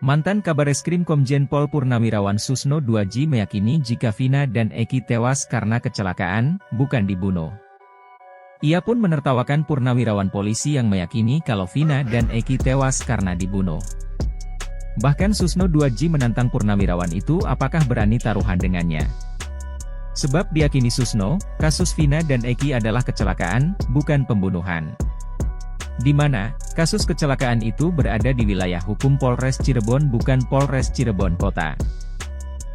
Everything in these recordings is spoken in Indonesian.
Mantan Kabareskrim Komjen Pol Purnawirawan Susno 2J meyakini jika Vina dan Eki tewas karena kecelakaan, bukan dibunuh. Ia pun menertawakan purnawirawan polisi yang meyakini kalau Vina dan Eki tewas karena dibunuh. Bahkan Susno 2J menantang purnawirawan itu apakah berani taruhan dengannya. Sebab diyakini Susno, kasus Vina dan Eki adalah kecelakaan, bukan pembunuhan. Di mana, kasus kecelakaan itu berada di wilayah hukum Polres Cirebon bukan Polres Cirebon Kota.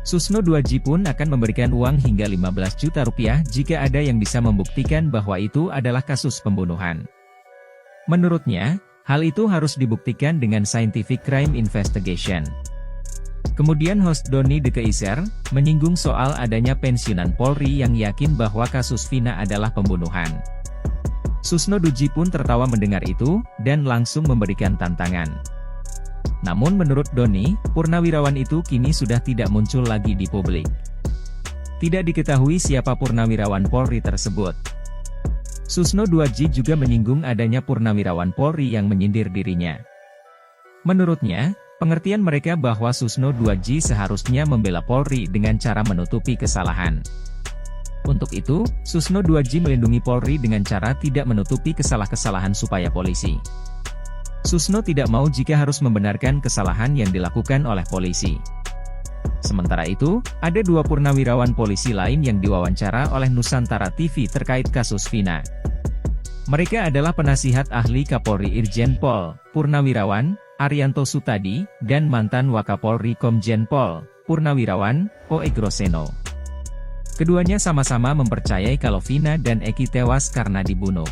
Susno 2J pun akan memberikan uang hingga 15 juta rupiah jika ada yang bisa membuktikan bahwa itu adalah kasus pembunuhan. Menurutnya, hal itu harus dibuktikan dengan scientific crime investigation. Kemudian host Doni De Keiser, menyinggung soal adanya pensiunan Polri yang yakin bahwa kasus Vina adalah pembunuhan. Susno 2J pun tertawa mendengar itu, dan langsung memberikan tantangan. Namun menurut Doni, purnawirawan itu kini sudah tidak muncul lagi di publik. Tidak diketahui siapa purnawirawan Polri tersebut. Susno 2J juga menyinggung adanya purnawirawan Polri yang menyindir dirinya. Menurutnya, pengertian mereka bahwa Susno 2J seharusnya membela Polri dengan cara menutupi kesalahan. Untuk itu, Susno 2J melindungi Polri dengan cara tidak menutupi kesalahan supaya polisi. Susno tidak mau jika harus membenarkan kesalahan yang dilakukan oleh polisi. Sementara itu, ada dua purnawirawan polisi lain yang diwawancara oleh Nusantara TV terkait kasus Vina. Mereka adalah penasihat ahli Kapolri Irjen Pol, Purnawirawan, Arianto Sutadi, dan mantan Wakapolri Komjen Pol, Purnawirawan, O.E. Groseno. Keduanya sama-sama mempercayai kalau Vina dan Eki tewas karena dibunuh.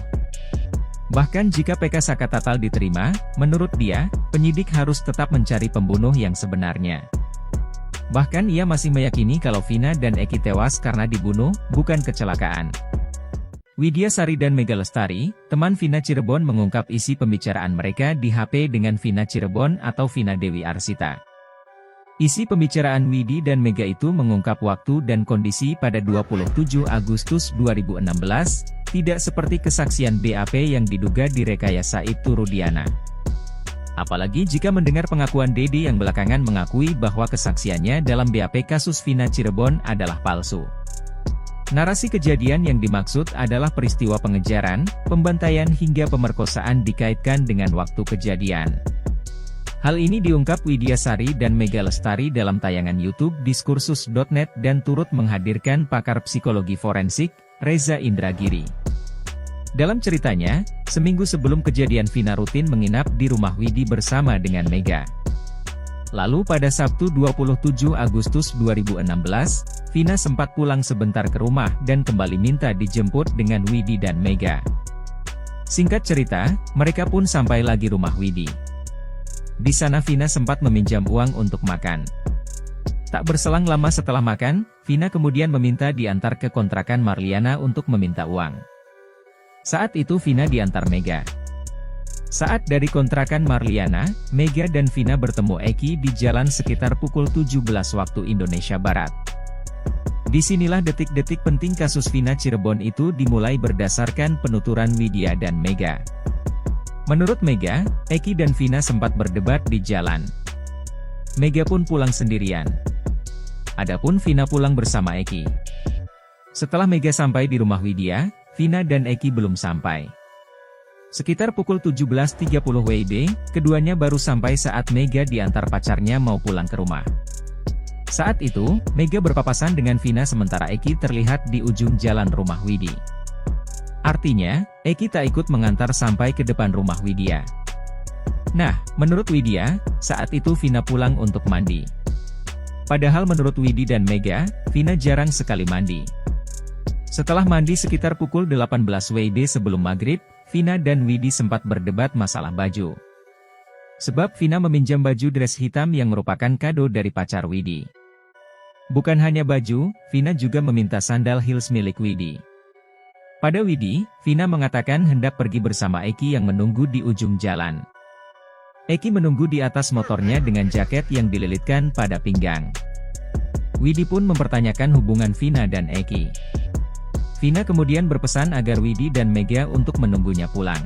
Bahkan jika PK Sakatatal diterima, menurut dia, penyidik harus tetap mencari pembunuh yang sebenarnya. Bahkan ia masih meyakini kalau Vina dan Eki tewas karena dibunuh, bukan kecelakaan. Widya Sari dan Mega Lestari, teman Vina Cirebon mengungkap isi pembicaraan mereka di HP dengan Vina Cirebon atau Vina Dewi Arsita. Isi pembicaraan Widi dan Mega itu mengungkap waktu dan kondisi pada 27 Agustus 2016, tidak seperti kesaksian BAP yang diduga direkayasa Ibtu Rudiana. Apalagi jika mendengar pengakuan Dede yang belakangan mengakui bahwa kesaksiannya dalam BAP kasus Vina Cirebon adalah palsu. Narasi kejadian yang dimaksud adalah peristiwa pengejaran, pembantaian hingga pemerkosaan dikaitkan dengan waktu kejadian. Hal ini diungkap Widya Sari dan Mega Lestari dalam tayangan YouTube Diskursus.net dan turut menghadirkan pakar psikologi forensik, Reza Indragiri. Dalam ceritanya, seminggu sebelum kejadian Vina rutin menginap di rumah Widi bersama dengan Mega. Lalu pada Sabtu 27 Agustus 2016, Vina sempat pulang sebentar ke rumah dan kembali minta dijemput dengan Widi dan Mega. Singkat cerita, mereka pun sampai lagi rumah Widi. Di sana Vina sempat meminjam uang untuk makan. Tak berselang lama setelah makan, Vina kemudian meminta diantar ke kontrakan Marliana untuk meminta uang. Saat itu Vina diantar Mega. Saat dari kontrakan Marliana, Mega dan Vina bertemu Eki di jalan sekitar pukul 17 waktu Indonesia Barat. Disinilah detik-detik penting kasus Vina Cirebon itu dimulai berdasarkan penuturan Widya dan Mega. Menurut Mega, Eki dan Vina sempat berdebat di jalan. Mega pun pulang sendirian. Adapun Vina pulang bersama Eki. Setelah Mega sampai di rumah Widya, Vina dan Eki belum sampai. Sekitar pukul 17.30 WIB, keduanya baru sampai saat Mega diantar pacarnya mau pulang ke rumah. Saat itu, Mega berpapasan dengan Vina sementara Eki terlihat di ujung jalan rumah Widi. Artinya, Eki tak ikut mengantar sampai ke depan rumah Widya. Nah, menurut Widya, saat itu Vina pulang untuk mandi. Padahal menurut Widi dan Mega, Vina jarang sekali mandi. Setelah mandi sekitar pukul 18 WIB sebelum maghrib, Vina dan Widi sempat berdebat masalah baju. Sebab Vina meminjam baju dress hitam yang merupakan kado dari pacar Widi. Bukan hanya baju, Vina juga meminta sandal heels milik Widi. Pada Widi, Vina mengatakan hendak pergi bersama Eki yang menunggu di ujung jalan. Eki menunggu di atas motornya dengan jaket yang dililitkan pada pinggang. Widi pun mempertanyakan hubungan Vina dan Eki. Vina kemudian berpesan agar Widi dan Mega untuk menunggunya pulang.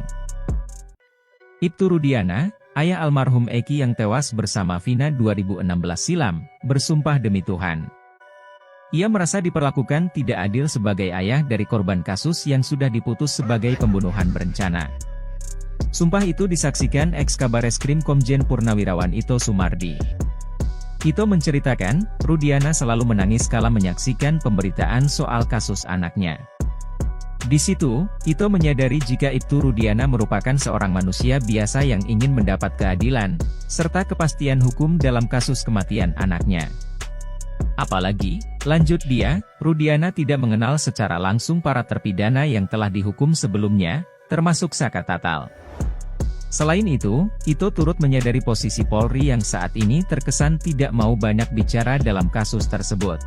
Ibtu Rudiana, ayah almarhum Eki yang tewas bersama Vina 2016 silam, bersumpah demi Tuhan. Ia merasa diperlakukan tidak adil sebagai ayah dari korban kasus yang sudah diputus sebagai pembunuhan berencana. Sumpah itu disaksikan ex-Kabareskrim Komjen Purnawirawan Ito Sumardi. Ito menceritakan, Rudiana selalu menangis kala menyaksikan pemberitaan soal kasus anaknya. Di situ, Ito menyadari jika itu Rudiana merupakan seorang manusia biasa yang ingin mendapat keadilan, serta kepastian hukum dalam kasus kematian anaknya. Apalagi, lanjut dia, Rudiana tidak mengenal secara langsung para terpidana yang telah dihukum sebelumnya, termasuk Saka Tatal. Selain itu, Ito turut menyadari posisi Polri yang saat ini terkesan tidak mau banyak bicara dalam kasus tersebut.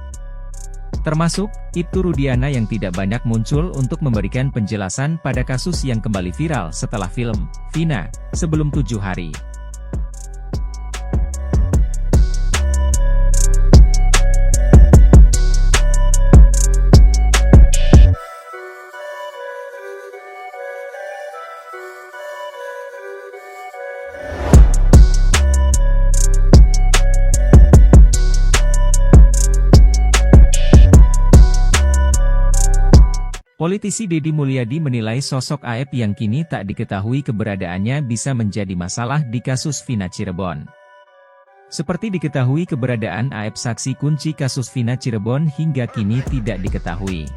Termasuk, Ibtu Rudiana yang tidak banyak muncul untuk memberikan penjelasan pada kasus yang kembali viral setelah film Vina, sebelum 7 hari. Politisi Deddy Mulyadi menilai sosok Aep yang kini tak diketahui keberadaannya bisa menjadi masalah di kasus Vina Cirebon. Seperti diketahui keberadaan Aep saksi kunci kasus Vina Cirebon hingga kini tidak diketahui.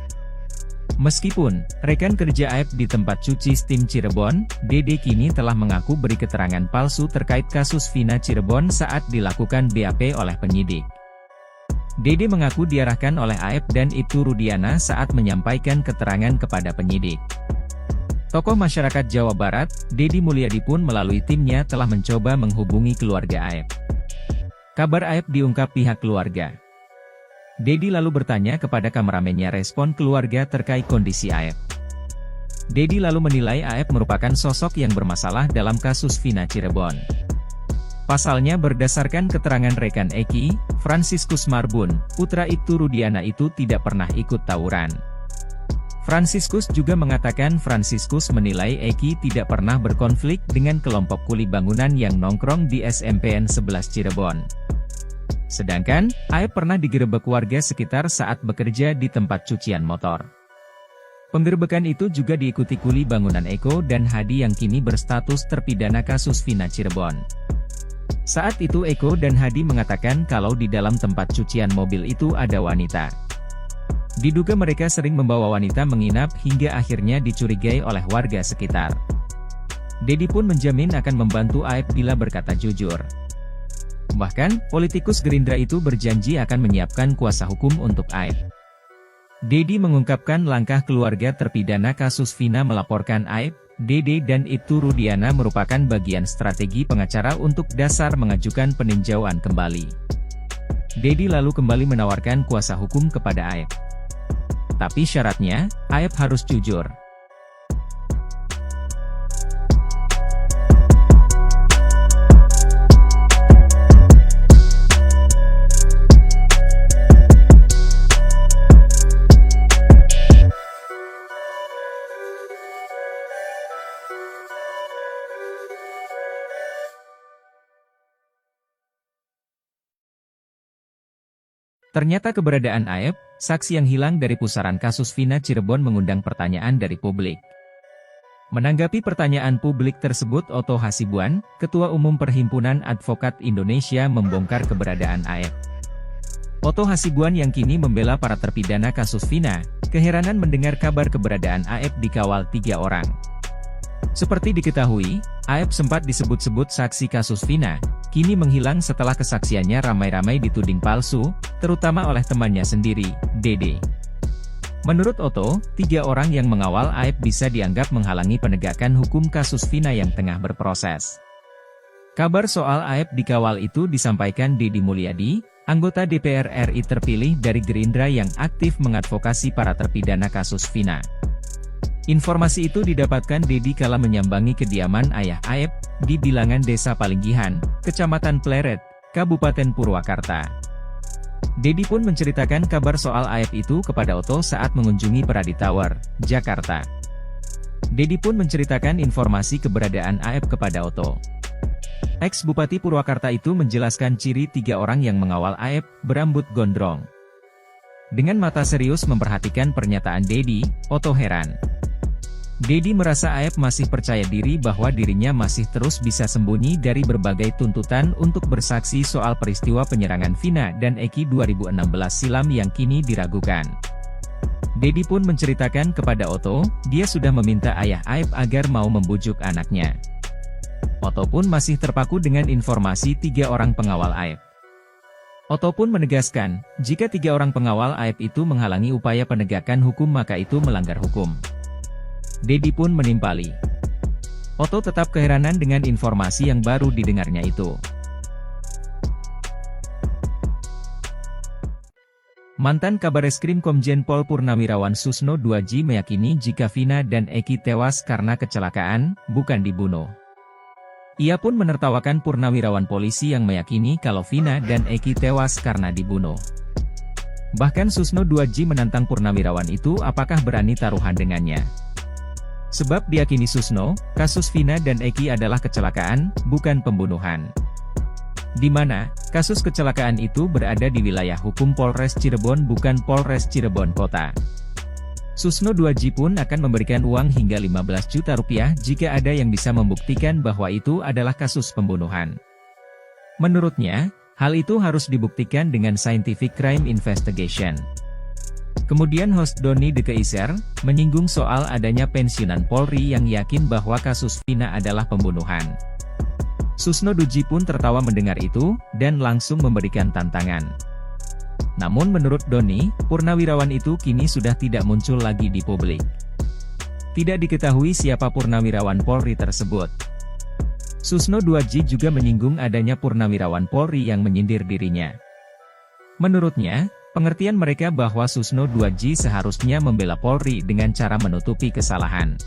Meskipun, rekan kerja Aep di tempat cuci steam Cirebon, Dede kini telah mengaku beri keterangan palsu terkait kasus Vina Cirebon saat dilakukan BAP oleh penyidik. Dede mengaku diarahkan oleh Aep dan Ibtu Rudiana saat menyampaikan keterangan kepada penyidik. Tokoh masyarakat Jawa Barat, Deddy Mulyadi pun melalui timnya telah mencoba menghubungi keluarga Aep. Kabar Aep diungkap pihak keluarga. Deddy lalu bertanya kepada kameramennya respon keluarga terkait kondisi Aep. Deddy lalu menilai Aep merupakan sosok yang bermasalah dalam kasus Vina Cirebon. Pasalnya berdasarkan keterangan rekan Eki, Franciscus Marbun, putra Ibtu Rudiana itu tidak pernah ikut tawuran. Franciscus juga mengatakan Franciscus menilai Eki tidak pernah berkonflik dengan kelompok kuli bangunan yang nongkrong di SMPN 11 Cirebon. Sedangkan, Aep pernah digerebek warga sekitar saat bekerja di tempat cucian motor. Penggerebekan itu juga diikuti kuli bangunan Eko dan Hadi yang kini berstatus terpidana kasus Vina Cirebon. Saat itu Eko dan Hadi mengatakan kalau di dalam tempat cucian mobil itu ada wanita. Diduga mereka sering membawa wanita menginap hingga akhirnya dicurigai oleh warga sekitar. Deddy pun menjamin akan membantu Aep bila berkata jujur. Bahkan, politikus Gerindra itu berjanji akan menyiapkan kuasa hukum untuk Aep. Deddy mengungkapkan langkah keluarga terpidana kasus Vina melaporkan Aep, Dede dan Ibtu Rudiana merupakan bagian strategi pengacara untuk dasar mengajukan peninjauan kembali. Deddy lalu kembali menawarkan kuasa hukum kepada Aep. Tapi syaratnya, Aep harus jujur. Ternyata keberadaan Aep, saksi yang hilang dari pusaran kasus Vina Cirebon mengundang pertanyaan dari publik. Menanggapi pertanyaan publik tersebut, Otto Hasibuan, Ketua Umum Perhimpunan Advokat Indonesia membongkar keberadaan Aep. Otto Hasibuan yang kini membela para terpidana kasus Vina, keheranan mendengar kabar keberadaan Aep dikawal 3 orang. Seperti diketahui, Aep sempat disebut-sebut saksi kasus Vina, kini menghilang setelah kesaksiannya ramai-ramai dituding palsu, terutama oleh temannya sendiri, Dede. Menurut Otto, 3 orang yang mengawal Aep bisa dianggap menghalangi penegakan hukum kasus Vina yang tengah berproses. Kabar soal Aep dikawal itu disampaikan Deddy Mulyadi, anggota DPR RI terpilih dari Gerindra yang aktif mengadvokasi para terpidana kasus Vina. Informasi itu didapatkan Deddy kala menyambangi kediaman ayah Aep, di bilangan Desa Palinggihan, Kecamatan Pleret, Kabupaten Purwakarta. Deddy pun menceritakan kabar soal Aep itu kepada Otto saat mengunjungi Peradi Tower, Jakarta. Deddy pun menceritakan informasi keberadaan Aep kepada Otto. Ex-Bupati Purwakarta itu menjelaskan ciri 3 orang yang mengawal Aep, berambut gondrong. Dengan mata serius memperhatikan pernyataan Dedi, Otto heran. Dedi merasa Aep masih percaya diri bahwa dirinya masih terus bisa sembunyi dari berbagai tuntutan untuk bersaksi soal peristiwa penyerangan Vina dan Eki 2016 silam yang kini diragukan. Dedi pun menceritakan kepada Otto, dia sudah meminta ayah Aep agar mau membujuk anaknya. Otto pun masih terpaku dengan informasi 3 orang pengawal Aep. Otto pun menegaskan, jika 3 orang pengawal Aep itu menghalangi upaya penegakan hukum maka itu melanggar hukum. Dedi pun menimpali. Otto tetap keheranan dengan informasi yang baru didengarnya itu. Mantan Kabareskrim Komjen Pol Purnawirawan Susno 2J meyakini jika Vina dan Eki tewas karena kecelakaan, bukan dibunuh. Ia pun menertawakan purnawirawan polisi yang meyakini kalau Vina dan Eki tewas karena dibunuh. Bahkan Susno 2J menantang purnawirawan itu apakah berani taruhan dengannya. Sebab diyakini Susno, kasus Vina dan Eki adalah kecelakaan, bukan pembunuhan. Di mana, kasus kecelakaan itu berada di wilayah hukum Polres Cirebon bukan Polres Cirebon Kota. Susno 2J pun akan memberikan uang hingga 15 juta rupiah jika ada yang bisa membuktikan bahwa itu adalah kasus pembunuhan. Menurutnya, hal itu harus dibuktikan dengan scientific crime investigation. Kemudian host Doni De Keiser, menyinggung soal adanya pensiunan Polri yang yakin bahwa kasus Vina adalah pembunuhan. Susno 2J pun tertawa mendengar itu, dan langsung memberikan tantangan. Namun menurut Doni, purnawirawan itu kini sudah tidak muncul lagi di publik. Tidak diketahui siapa purnawirawan Polri tersebut. Susno 2J juga menyinggung adanya purnawirawan Polri yang menyindir dirinya. Menurutnya, pengertian mereka bahwa Susno 2J seharusnya membela Polri dengan cara menutupi kesalahan.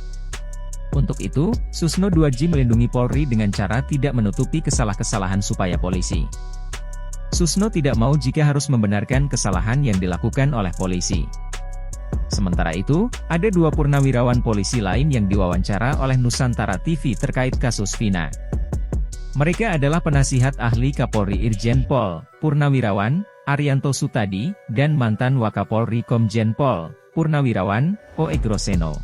Untuk itu, Susno 2J melindungi Polri dengan cara tidak menutupi kesalahan supaya polisi. Susno tidak mau jika harus membenarkan kesalahan yang dilakukan oleh polisi. Sementara itu, ada 2 purnawirawan polisi lain yang diwawancara oleh Nusantara TV terkait kasus Vina. Mereka adalah penasihat ahli Kapolri Irjen Pol, Purnawirawan Arianto Sutadi, dan mantan Wakapolri Komjen Pol, Purnawirawan O.E. Groseno.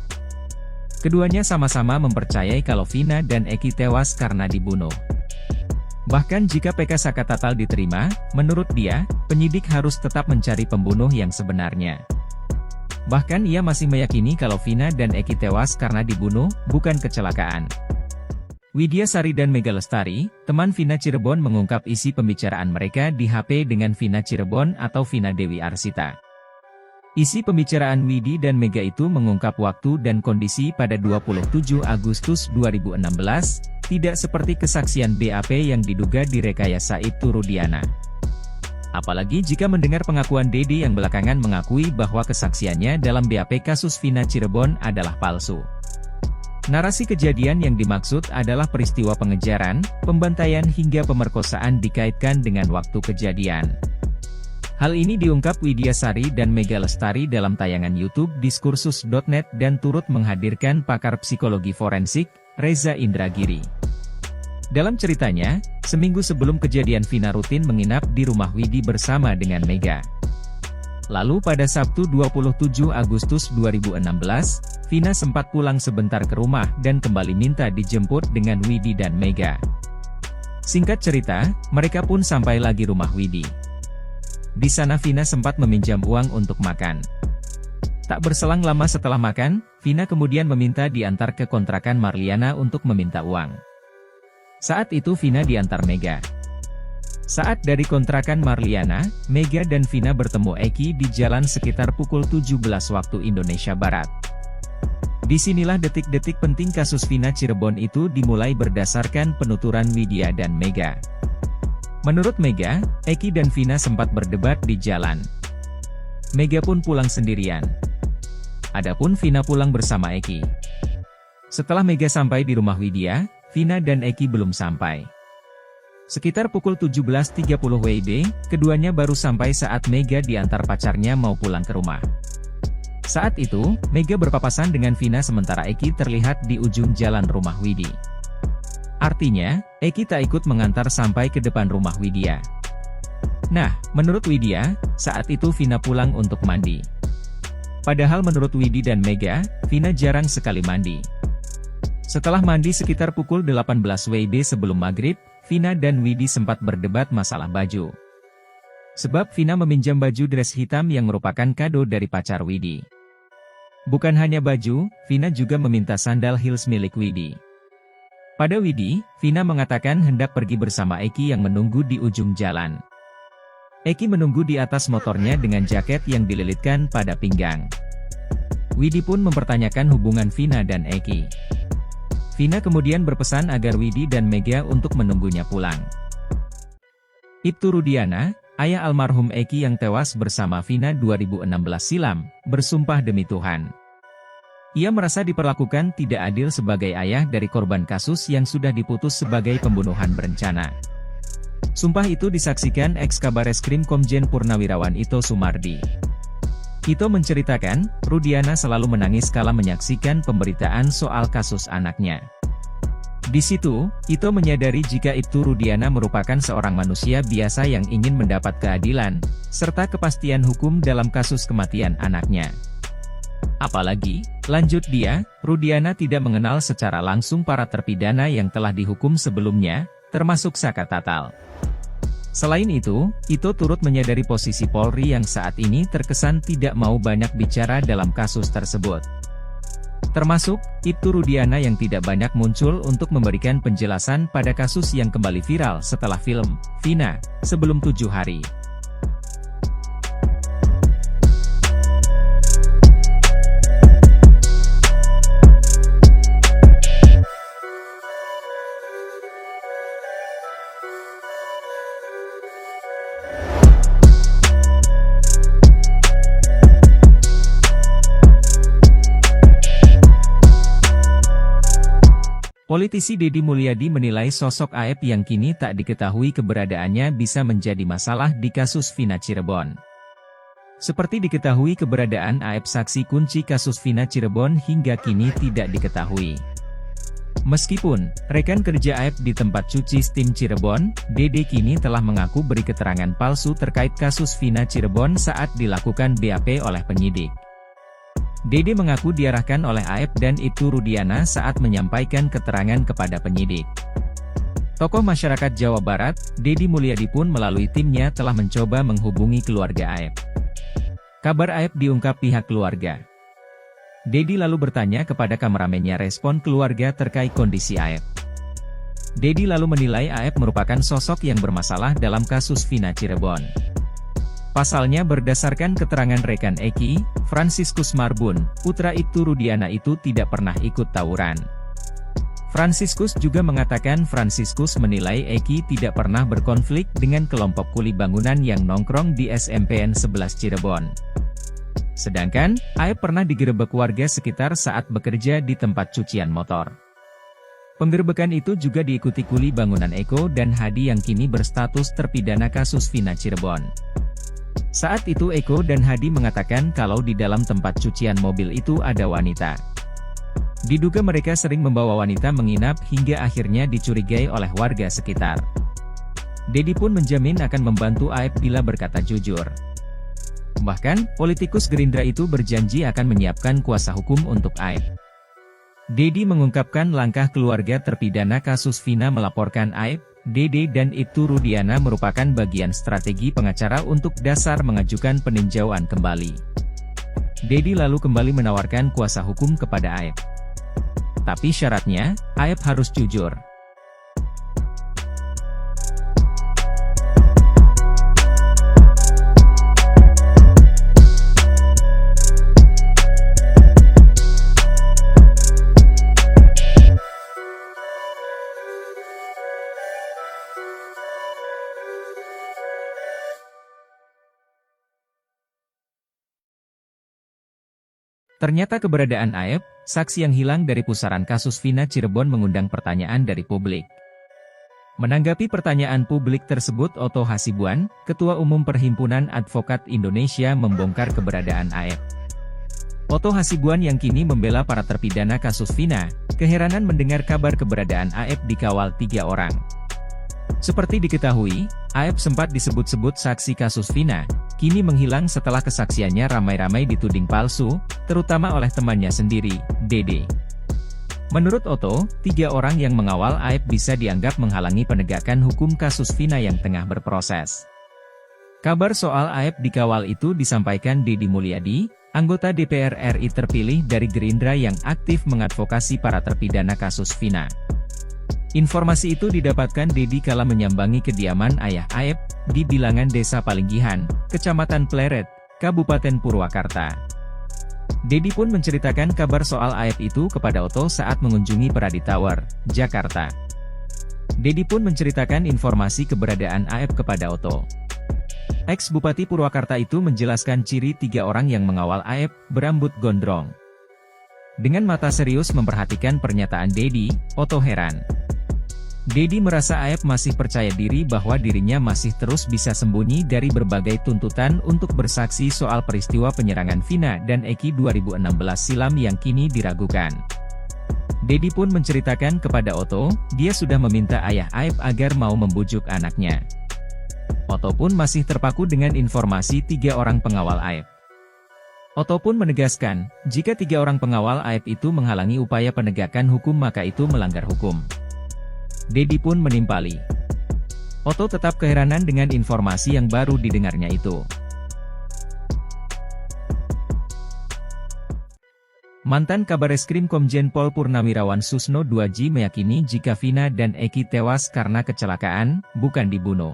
Keduanya sama-sama mempercayai kalau Vina dan Eki tewas karena dibunuh. Bahkan jika PK Saka Tatal diterima, menurut dia, penyidik harus tetap mencari pembunuh yang sebenarnya. Bahkan ia masih meyakini kalau Vina dan Eki tewas karena dibunuh, bukan kecelakaan. Widya Sari dan Mega Lestari, teman Vina Cirebon mengungkap isi pembicaraan mereka di HP dengan Vina Cirebon atau Vina Dewi Arsita. Isi pembicaraan Widi dan Mega itu mengungkap waktu dan kondisi pada 27 Agustus 2016, tidak seperti kesaksian BAP yang diduga direkayasa itu Rudiana. Apalagi jika mendengar pengakuan Dedi yang belakangan mengakui bahwa kesaksiannya dalam BAP kasus Vina Cirebon adalah palsu. Narasi kejadian yang dimaksud adalah peristiwa pengejaran, pembantaian hingga pemerkosaan dikaitkan dengan waktu kejadian. Hal ini diungkap Widya Sari dan Mega Lestari dalam tayangan YouTube Diskursus.net dan turut menghadirkan pakar psikologi forensik, Reza Indragiri. Dalam ceritanya, seminggu sebelum kejadian Vina rutin menginap di rumah Widi bersama dengan Mega. Lalu pada Sabtu 27 Agustus 2016, Vina sempat pulang sebentar ke rumah dan kembali minta dijemput dengan Widi dan Mega. Singkat cerita, mereka pun sampai lagi rumah Widi. Di sana Vina sempat meminjam uang untuk makan. Tak berselang lama setelah makan, Vina kemudian meminta diantar ke kontrakan Marliana untuk meminta uang. Saat itu Vina diantar Mega. Saat dari kontrakan Marliana, Mega dan Vina bertemu Eki di jalan sekitar pukul 17 waktu Indonesia Barat. Disinilah detik-detik penting kasus Vina Cirebon itu dimulai berdasarkan penuturan Widya dan Mega. Menurut Mega, Eki dan Vina sempat berdebat di jalan. Mega pun pulang sendirian. Adapun Vina pulang bersama Eki. Setelah Mega sampai di rumah Widya, Vina dan Eki belum sampai. Sekitar pukul 17.30 WIB, keduanya baru sampai saat Mega diantar pacarnya mau pulang ke rumah. Saat itu, Mega berpapasan dengan Vina sementara Eki terlihat di ujung jalan rumah Widi. Artinya, Eki tak ikut mengantar sampai ke depan rumah Widya. Nah, menurut Widya, saat itu Vina pulang untuk mandi. Padahal menurut Widi dan Mega, Vina jarang sekali mandi. Setelah mandi sekitar pukul 18 WIB sebelum maghrib, Vina dan Widi sempat berdebat masalah baju. Sebab Vina meminjam baju dress hitam yang merupakan kado dari pacar Widi. Bukan hanya baju, Vina juga meminta sandal heels milik Widi. Pada Widi, Vina mengatakan hendak pergi bersama Eki yang menunggu di ujung jalan. Eki menunggu di atas motornya dengan jaket yang dililitkan pada pinggang. Widi pun mempertanyakan hubungan Vina dan Eki. Vina kemudian berpesan agar Widi dan Mega untuk menunggunya pulang. Ibtu Rudiana, ayah almarhum Eki yang tewas bersama Vina 2016 silam, bersumpah demi Tuhan. Ia merasa diperlakukan tidak adil sebagai ayah dari korban kasus yang sudah diputus sebagai pembunuhan berencana. Sumpah itu disaksikan ex-Kabareskrim Komjen Purnawirawan Ito Sumardi. Ito menceritakan, Rudiana selalu menangis kala menyaksikan pemberitaan soal kasus anaknya. Di situ, Ito menyadari jika Ibtu Rudiana merupakan seorang manusia biasa yang ingin mendapat keadilan, serta kepastian hukum dalam kasus kematian anaknya. Apalagi, lanjut dia, Rudiana tidak mengenal secara langsung para terpidana yang telah dihukum sebelumnya, termasuk Saka Tatal. Selain itu, Ito turut menyadari posisi Polri yang saat ini terkesan tidak mau banyak bicara dalam kasus tersebut. Termasuk, Ibtu Rudiana yang tidak banyak muncul untuk memberikan penjelasan pada kasus yang kembali viral setelah film Vina, sebelum 7 hari. Politisi Deddy Mulyadi menilai sosok Aep yang kini tak diketahui keberadaannya bisa menjadi masalah di kasus Vina Cirebon. Seperti diketahui keberadaan Aep saksi kunci kasus Vina Cirebon hingga kini tidak diketahui. Meskipun, rekan kerja Aep di tempat cuci steam Cirebon, Dede kini telah mengaku beri keterangan palsu terkait kasus Vina Cirebon saat dilakukan BAP oleh penyidik. Dede mengaku diarahkan oleh Aep dan Ibtu Rudiana saat menyampaikan keterangan kepada penyidik. Tokoh masyarakat Jawa Barat, Deddy Mulyadi pun melalui timnya telah mencoba menghubungi keluarga Aep. Kabar Aep diungkap pihak keluarga. Deddy lalu bertanya kepada kameramennya respon keluarga terkait kondisi Aep. Deddy lalu menilai Aep merupakan sosok yang bermasalah dalam kasus Vina Cirebon. Pasalnya berdasarkan keterangan rekan Eki, Franciscus Marbun, putra Ibtu Rudiana itu tidak pernah ikut tawuran. Franciscus juga mengatakan Franciscus menilai Eki tidak pernah berkonflik dengan kelompok kuli bangunan yang nongkrong di SMPN 11 Cirebon. Sedangkan, Aep pernah digerebek warga sekitar saat bekerja di tempat cucian motor. Penggerebekan itu juga diikuti kuli bangunan Eko dan Hadi yang kini berstatus terpidana kasus Vina Cirebon. Saat itu Eko dan Hadi mengatakan kalau di dalam tempat cucian mobil itu ada wanita. Diduga mereka sering membawa wanita menginap hingga akhirnya dicurigai oleh warga sekitar. Deddy pun menjamin akan membantu Aep bila berkata jujur. Bahkan, politikus Gerindra itu berjanji akan menyiapkan kuasa hukum untuk Aep. Deddy mengungkapkan langkah keluarga terpidana kasus Vina melaporkan Aep, Dede dan Ibtu Rudiana merupakan bagian strategi pengacara untuk dasar mengajukan peninjauan kembali. Deddy lalu kembali menawarkan kuasa hukum kepada Aep. Tapi syaratnya, Aep harus jujur. Ternyata keberadaan Aep, saksi yang hilang dari pusaran kasus Vina Cirebon mengundang pertanyaan dari publik. Menanggapi pertanyaan publik tersebut Otto Hasibuan, Ketua Umum Perhimpunan Advokat Indonesia membongkar keberadaan Aep. Oto Hasibuan yang kini membela para terpidana kasus Vina, keheranan mendengar kabar keberadaan Aep dikawal 3 orang. Seperti diketahui, Aep sempat disebut-sebut saksi kasus Vina, kini menghilang setelah kesaksiannya ramai-ramai dituding palsu, terutama oleh temannya sendiri, Dede. Menurut Oto, 3 orang yang mengawal Aep bisa dianggap menghalangi penegakan hukum kasus Vina yang tengah berproses. Kabar soal Aep dikawal itu disampaikan Deddy Mulyadi, anggota DPR RI terpilih dari Gerindra yang aktif mengadvokasi para terpidana kasus Vina. Informasi itu didapatkan Deddy kala menyambangi kediaman ayah Aep, di bilangan Desa Palinggihan, Kecamatan Pleret, Kabupaten Purwakarta. Deddy pun menceritakan kabar soal Aep itu kepada Oto saat mengunjungi Peradi Tower, Jakarta. Deddy pun menceritakan informasi keberadaan Aep kepada Oto. Ex-Bupati Purwakarta itu menjelaskan ciri 3 orang yang mengawal Aep, berambut gondrong. Dengan mata serius memperhatikan pernyataan Deddy, Oto heran. Deddy merasa Aep masih percaya diri bahwa dirinya masih terus bisa sembunyi dari berbagai tuntutan untuk bersaksi soal peristiwa penyerangan Vina dan Eki 2016 silam yang kini diragukan. Deddy pun menceritakan kepada Oto, dia sudah meminta ayah Aep agar mau membujuk anaknya. Oto pun masih terpaku dengan informasi 3 orang pengawal Aep. Oto pun menegaskan, jika 3 orang pengawal Aep itu menghalangi upaya penegakan hukum maka itu melanggar hukum. Deddy pun menimpali. Oto tetap keheranan dengan informasi yang baru didengarnya itu. Mantan Kabareskrim Komjen Pol Purnawirawan Susno 2J meyakini jika Vina dan Eki tewas karena kecelakaan, bukan dibunuh.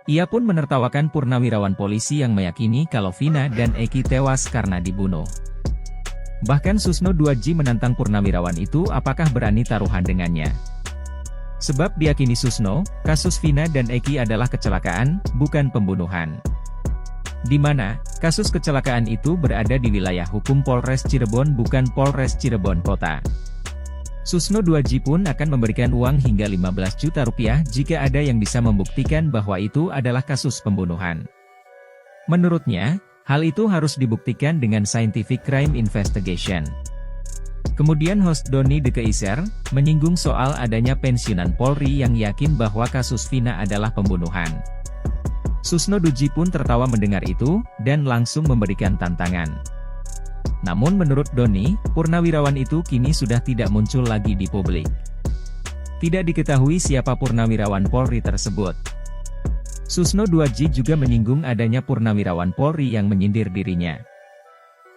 Ia pun menertawakan purnawirawan polisi yang meyakini kalau Vina dan Eki tewas karena dibunuh. Bahkan Susno 2J menantang purnawirawan itu apakah berani taruhan dengannya. Sebab diyakini Susno, kasus Vina dan Eki adalah kecelakaan, bukan pembunuhan. Di mana, kasus kecelakaan itu berada di wilayah hukum Polres Cirebon bukan Polres Cirebon Kota. Susno 2J pun akan memberikan uang hingga 15 juta rupiah jika ada yang bisa membuktikan bahwa itu adalah kasus pembunuhan. Menurutnya, hal itu harus dibuktikan dengan scientific crime investigation. Kemudian host Doni De Keiser, menyinggung soal adanya pensiunan Polri yang yakin bahwa kasus Vina adalah pembunuhan. Susno 2J pun tertawa mendengar itu, dan langsung memberikan tantangan. Namun menurut Doni, purnawirawan itu kini sudah tidak muncul lagi di publik. Tidak diketahui siapa purnawirawan Polri tersebut. Susno 2J juga menyinggung adanya purnawirawan Polri yang menyindir dirinya.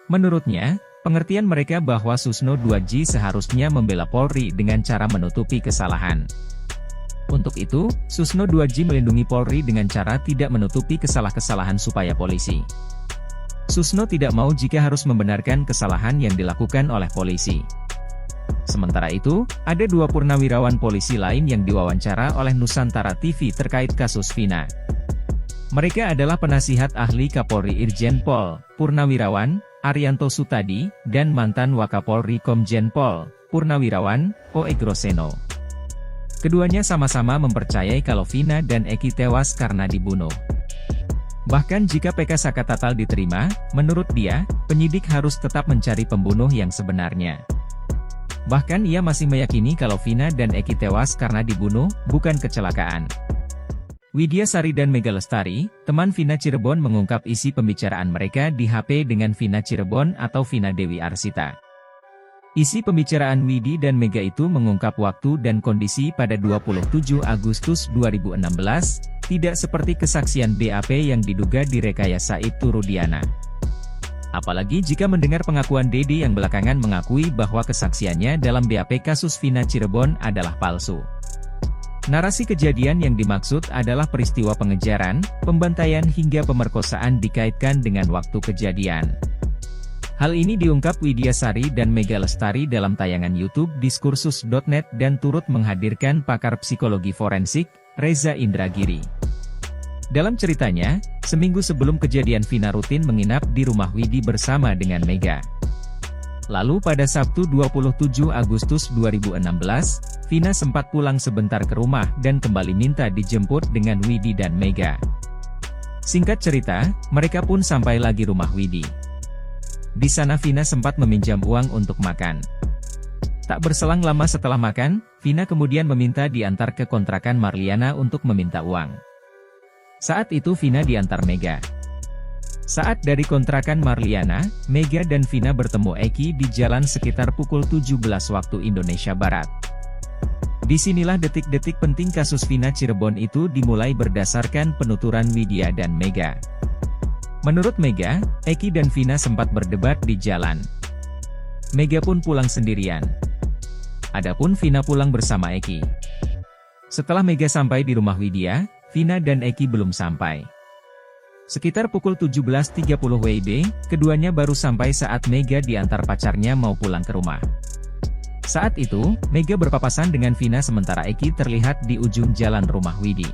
Menurutnya, pengertian mereka bahwa Susno 2J seharusnya membela Polri dengan cara menutupi kesalahan. Untuk itu, Susno 2J melindungi Polri dengan cara tidak menutupi kesalahan supaya polisi. Susno tidak mau jika harus membenarkan kesalahan yang dilakukan oleh polisi. Sementara itu, ada 2 purnawirawan polisi lain yang diwawancara oleh Nusantara TV terkait kasus Vina. Mereka adalah penasihat ahli Kapolri Irjen Pol, Purnawirawan Arianto Sutadi, dan mantan Wakapolri Komjen Pol, Purnawirawan O.E. Groseno. Keduanya sama-sama mempercayai kalau Vina dan Eki tewas karena dibunuh. Bahkan jika PK Saka Tatal diterima, menurut dia, penyidik harus tetap mencari pembunuh yang sebenarnya. Bahkan ia masih meyakini kalau Vina dan Eki tewas karena dibunuh, bukan kecelakaan. Widya Sari dan Mega Lestari, teman Vina Cirebon mengungkap isi pembicaraan mereka di HP dengan Vina Cirebon atau Vina Dewi Arsita. Isi pembicaraan Widi dan Mega itu mengungkap waktu dan kondisi pada 27 Agustus 2016, tidak seperti kesaksian BAP yang diduga direkayasa Ibtu Rudiana. Apalagi jika mendengar pengakuan Deddy yang belakangan mengakui bahwa kesaksiannya dalam BAP kasus Vina Cirebon adalah palsu. Narasi kejadian yang dimaksud adalah peristiwa pengejaran, pembantaian hingga pemerkosaan dikaitkan dengan waktu kejadian. Hal ini diungkap Widya Sari dan Mega Lestari dalam tayangan YouTube Diskursus.net dan turut menghadirkan pakar psikologi forensik, Reza Indragiri. Dalam ceritanya, seminggu sebelum kejadian Vina rutin menginap di rumah Widi bersama dengan Mega. Lalu pada Sabtu 27 Agustus 2016, Vina sempat pulang sebentar ke rumah dan kembali minta dijemput dengan Widi dan Mega. Singkat cerita, mereka pun sampai lagi rumah Widi. Di sana Vina sempat meminjam uang untuk makan. Tak berselang lama setelah makan, Vina kemudian meminta diantar ke kontrakan Marliana untuk meminta uang. Saat itu Vina diantar Mega. Saat dari kontrakan Marliana, Mega dan Vina bertemu Eki di jalan sekitar pukul 17 waktu Indonesia Barat. Disinilah detik-detik penting kasus Vina Cirebon itu dimulai berdasarkan penuturan Widya dan Mega. Menurut Mega, Eki dan Vina sempat berdebat di jalan. Mega pun pulang sendirian. Adapun Vina pulang bersama Eki. Setelah Mega sampai di rumah Widya, Vina dan Eki belum sampai. Sekitar pukul 17.30 WIB, keduanya baru sampai saat Mega diantar pacarnya mau pulang ke rumah. Saat itu, Mega berpapasan dengan Vina sementara Eki terlihat di ujung jalan rumah Widi.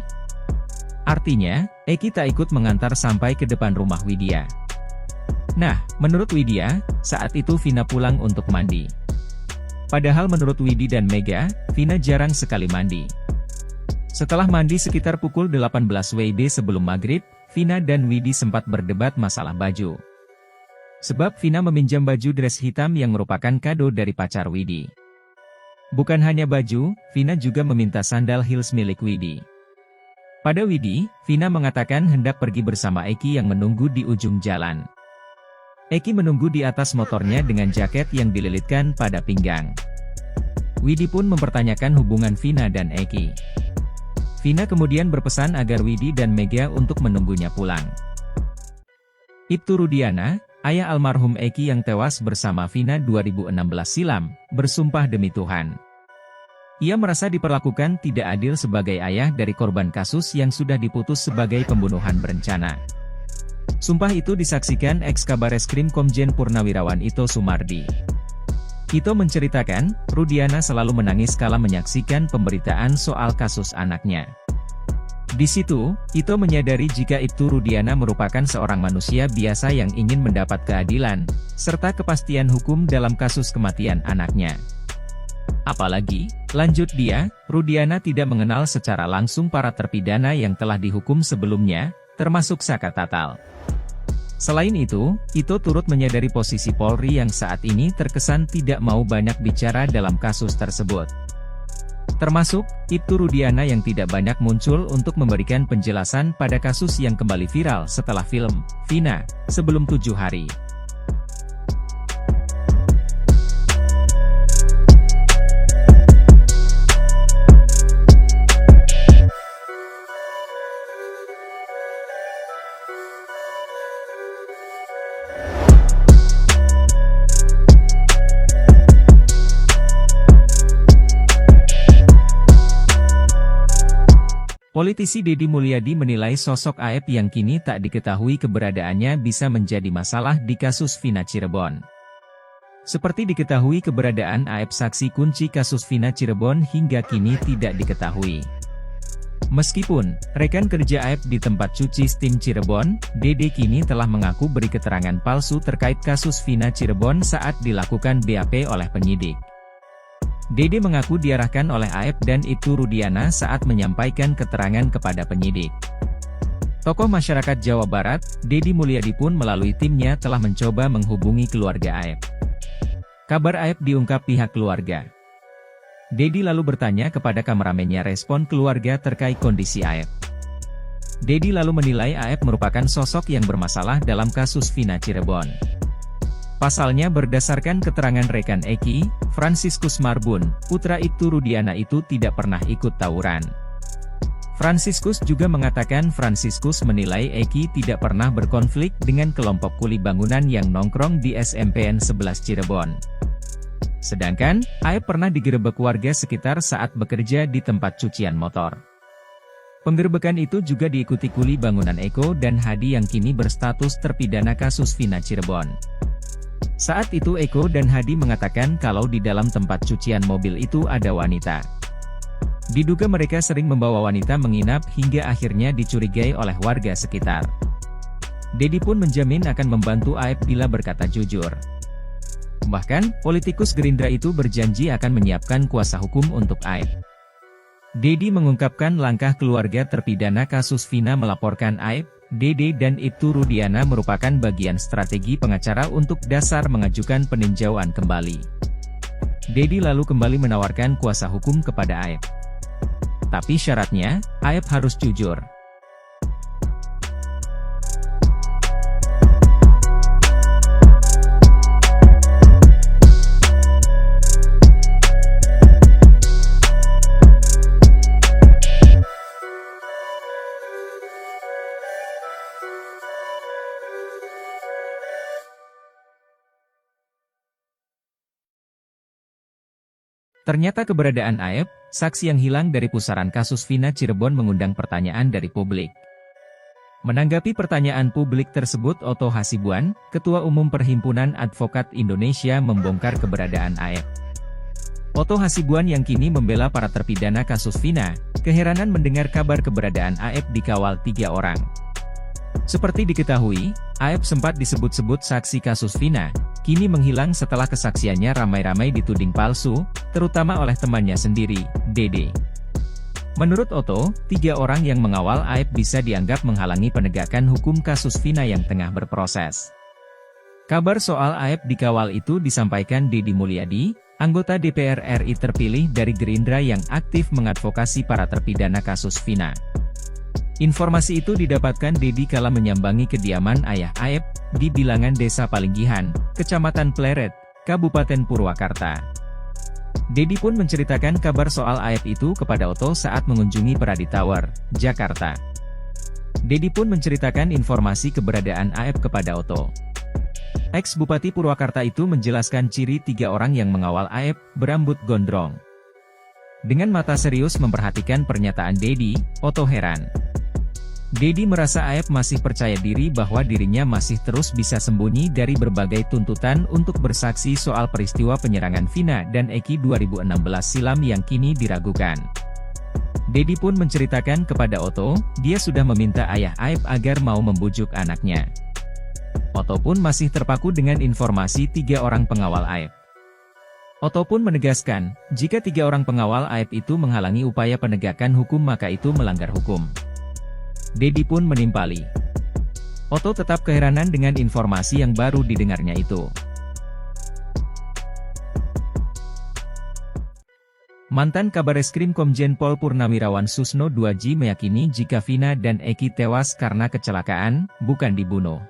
Artinya, Eki tak ikut mengantar sampai ke depan rumah Widya. Nah, menurut Widya, saat itu Vina pulang untuk mandi. Padahal menurut Widi dan Mega, Vina jarang sekali mandi. Setelah mandi sekitar pukul 18 WIB sebelum maghrib, Vina dan Widi sempat berdebat masalah baju. Sebab Vina meminjam baju dress hitam yang merupakan kado dari pacar Widi. Bukan hanya baju, Vina juga meminta sandal heels milik Widi. Pada Widi, Vina mengatakan hendak pergi bersama Eki yang menunggu di ujung jalan. Eki menunggu di atas motornya dengan jaket yang dililitkan pada pinggang. Widi pun mempertanyakan hubungan Vina dan Eki. Vina kemudian berpesan agar Widi dan Mega untuk menunggunya pulang. Ibtu Rudiana, ayah almarhum Eki yang tewas bersama Vina 2016 silam, bersumpah demi Tuhan. Ia merasa diperlakukan tidak adil sebagai ayah dari korban kasus yang sudah diputus sebagai pembunuhan berencana. Sumpah itu disaksikan ex-Kabareskrim Komjen Purnawirawan Ito Sumardi. Ito menceritakan, Rudiana selalu menangis kala menyaksikan pemberitaan soal kasus anaknya. Di situ, Ito menyadari jika Ibtu Rudiana merupakan seorang manusia biasa yang ingin mendapat keadilan, serta kepastian hukum dalam kasus kematian anaknya. Apalagi, lanjut dia, Rudiana tidak mengenal secara langsung para terpidana yang telah dihukum sebelumnya, termasuk Saka Tatal. Selain itu, Ito turut menyadari posisi Polri yang saat ini terkesan tidak mau banyak bicara dalam kasus tersebut. Termasuk, Ibtu Rudiana yang tidak banyak muncul untuk memberikan penjelasan pada kasus yang kembali viral setelah film Vina, sebelum 7 hari. Politisi Deddy Mulyadi menilai sosok Aep yang kini tak diketahui keberadaannya bisa menjadi masalah di kasus Vina Cirebon. Seperti diketahui keberadaan Aep saksi kunci kasus Vina Cirebon hingga kini tidak diketahui. Meskipun, rekan kerja Aep di tempat cuci steam Cirebon, Dede kini telah mengaku beri keterangan palsu terkait kasus Vina Cirebon saat dilakukan BAP oleh penyidik. Dede mengaku diarahkan oleh Aep dan Ibtu Rudiana saat menyampaikan keterangan kepada penyidik. Tokoh masyarakat Jawa Barat, Deddy Mulyadi pun melalui timnya telah mencoba menghubungi keluarga Aep. Kabar Aep diungkap pihak keluarga. Deddy lalu bertanya kepada kameramennya respon keluarga terkait kondisi Aep. Deddy lalu menilai Aep merupakan sosok yang bermasalah dalam kasus Vina Cirebon. Pasalnya berdasarkan keterangan rekan Eki, Franciscus Marbun, putra Ibtu Rudiana itu tidak pernah ikut tawuran. Franciscus juga mengatakan Franciscus menilai Eki tidak pernah berkonflik dengan kelompok kuli bangunan yang nongkrong di SMPN 11 Cirebon. Sedangkan, Aep pernah digerebek warga sekitar saat bekerja di tempat cucian motor. Penggerebekan itu juga diikuti kuli bangunan Eko dan Hadi yang kini berstatus terpidana kasus Vina Cirebon. Saat itu Eko dan Hadi mengatakan kalau di dalam tempat cucian mobil itu ada wanita. Diduga mereka sering membawa wanita menginap hingga akhirnya dicurigai oleh warga sekitar. Deddy pun menjamin akan membantu Aep bila berkata jujur. Bahkan, politikus Gerindra itu berjanji akan menyiapkan kuasa hukum untuk Aep. Deddy mengungkapkan langkah keluarga terpidana kasus Vina melaporkan Aep, Dede dan Ibtu Rudiana merupakan bagian strategi pengacara untuk Dasar mengajukan peninjauan kembali. Dede lalu kembali menawarkan kuasa hukum kepada Aep. Tapi syaratnya, Aep harus jujur. Ternyata keberadaan Aep, saksi yang hilang dari pusaran kasus Vina Cirebon mengundang pertanyaan dari publik. Menanggapi pertanyaan publik tersebut, Otto Hasibuan, Ketua Umum Perhimpunan Advokat Indonesia, membongkar keberadaan Aep. Otto Hasibuan yang kini membela para terpidana kasus Vina, keheranan mendengar kabar keberadaan Aep dikawal 3 orang. Seperti diketahui, Aep sempat disebut-sebut saksi kasus Vina, kini menghilang setelah kesaksiannya ramai-ramai dituding palsu, terutama oleh temannya sendiri, Dede. Menurut Otto, 3 orang yang mengawal Aep bisa dianggap menghalangi penegakan hukum kasus Vina yang tengah berproses. Kabar soal Aep dikawal itu disampaikan Deddy Mulyadi, anggota DPR RI terpilih dari Gerindra yang aktif mengadvokasi para terpidana kasus Vina. Informasi itu didapatkan Deddy kala menyambangi kediaman ayah Aep, di bilangan Desa Palinggihan, Kecamatan Pleret, Kabupaten Purwakarta. Deddy pun menceritakan kabar soal Aep itu kepada Otto saat mengunjungi Peradi Tower, Jakarta. Deddy pun menceritakan informasi keberadaan Aep kepada Otto. Ex-Bupati Purwakarta itu menjelaskan ciri 3 orang yang mengawal Aep, berambut gondrong. Dengan mata serius memperhatikan pernyataan Deddy, Otto heran. Deddy merasa Aep masih percaya diri bahwa dirinya masih terus bisa sembunyi dari berbagai tuntutan untuk bersaksi soal peristiwa penyerangan Vina dan Eki 2016 silam yang kini diragukan. Deddy pun menceritakan kepada Otto, dia sudah meminta ayah Aep agar mau membujuk anaknya. Otto pun masih terpaku dengan informasi 3 orang pengawal Aep. Otto pun menegaskan, jika 3 orang pengawal Aep itu menghalangi upaya penegakan hukum maka itu melanggar hukum. Deddy pun menimpali. Otto tetap keheranan dengan informasi yang baru didengarnya itu. Mantan Kabareskrim Komjen Pol Purnawirawan Susno 2J meyakini jika Vina dan Eki tewas karena kecelakaan, bukan dibunuh.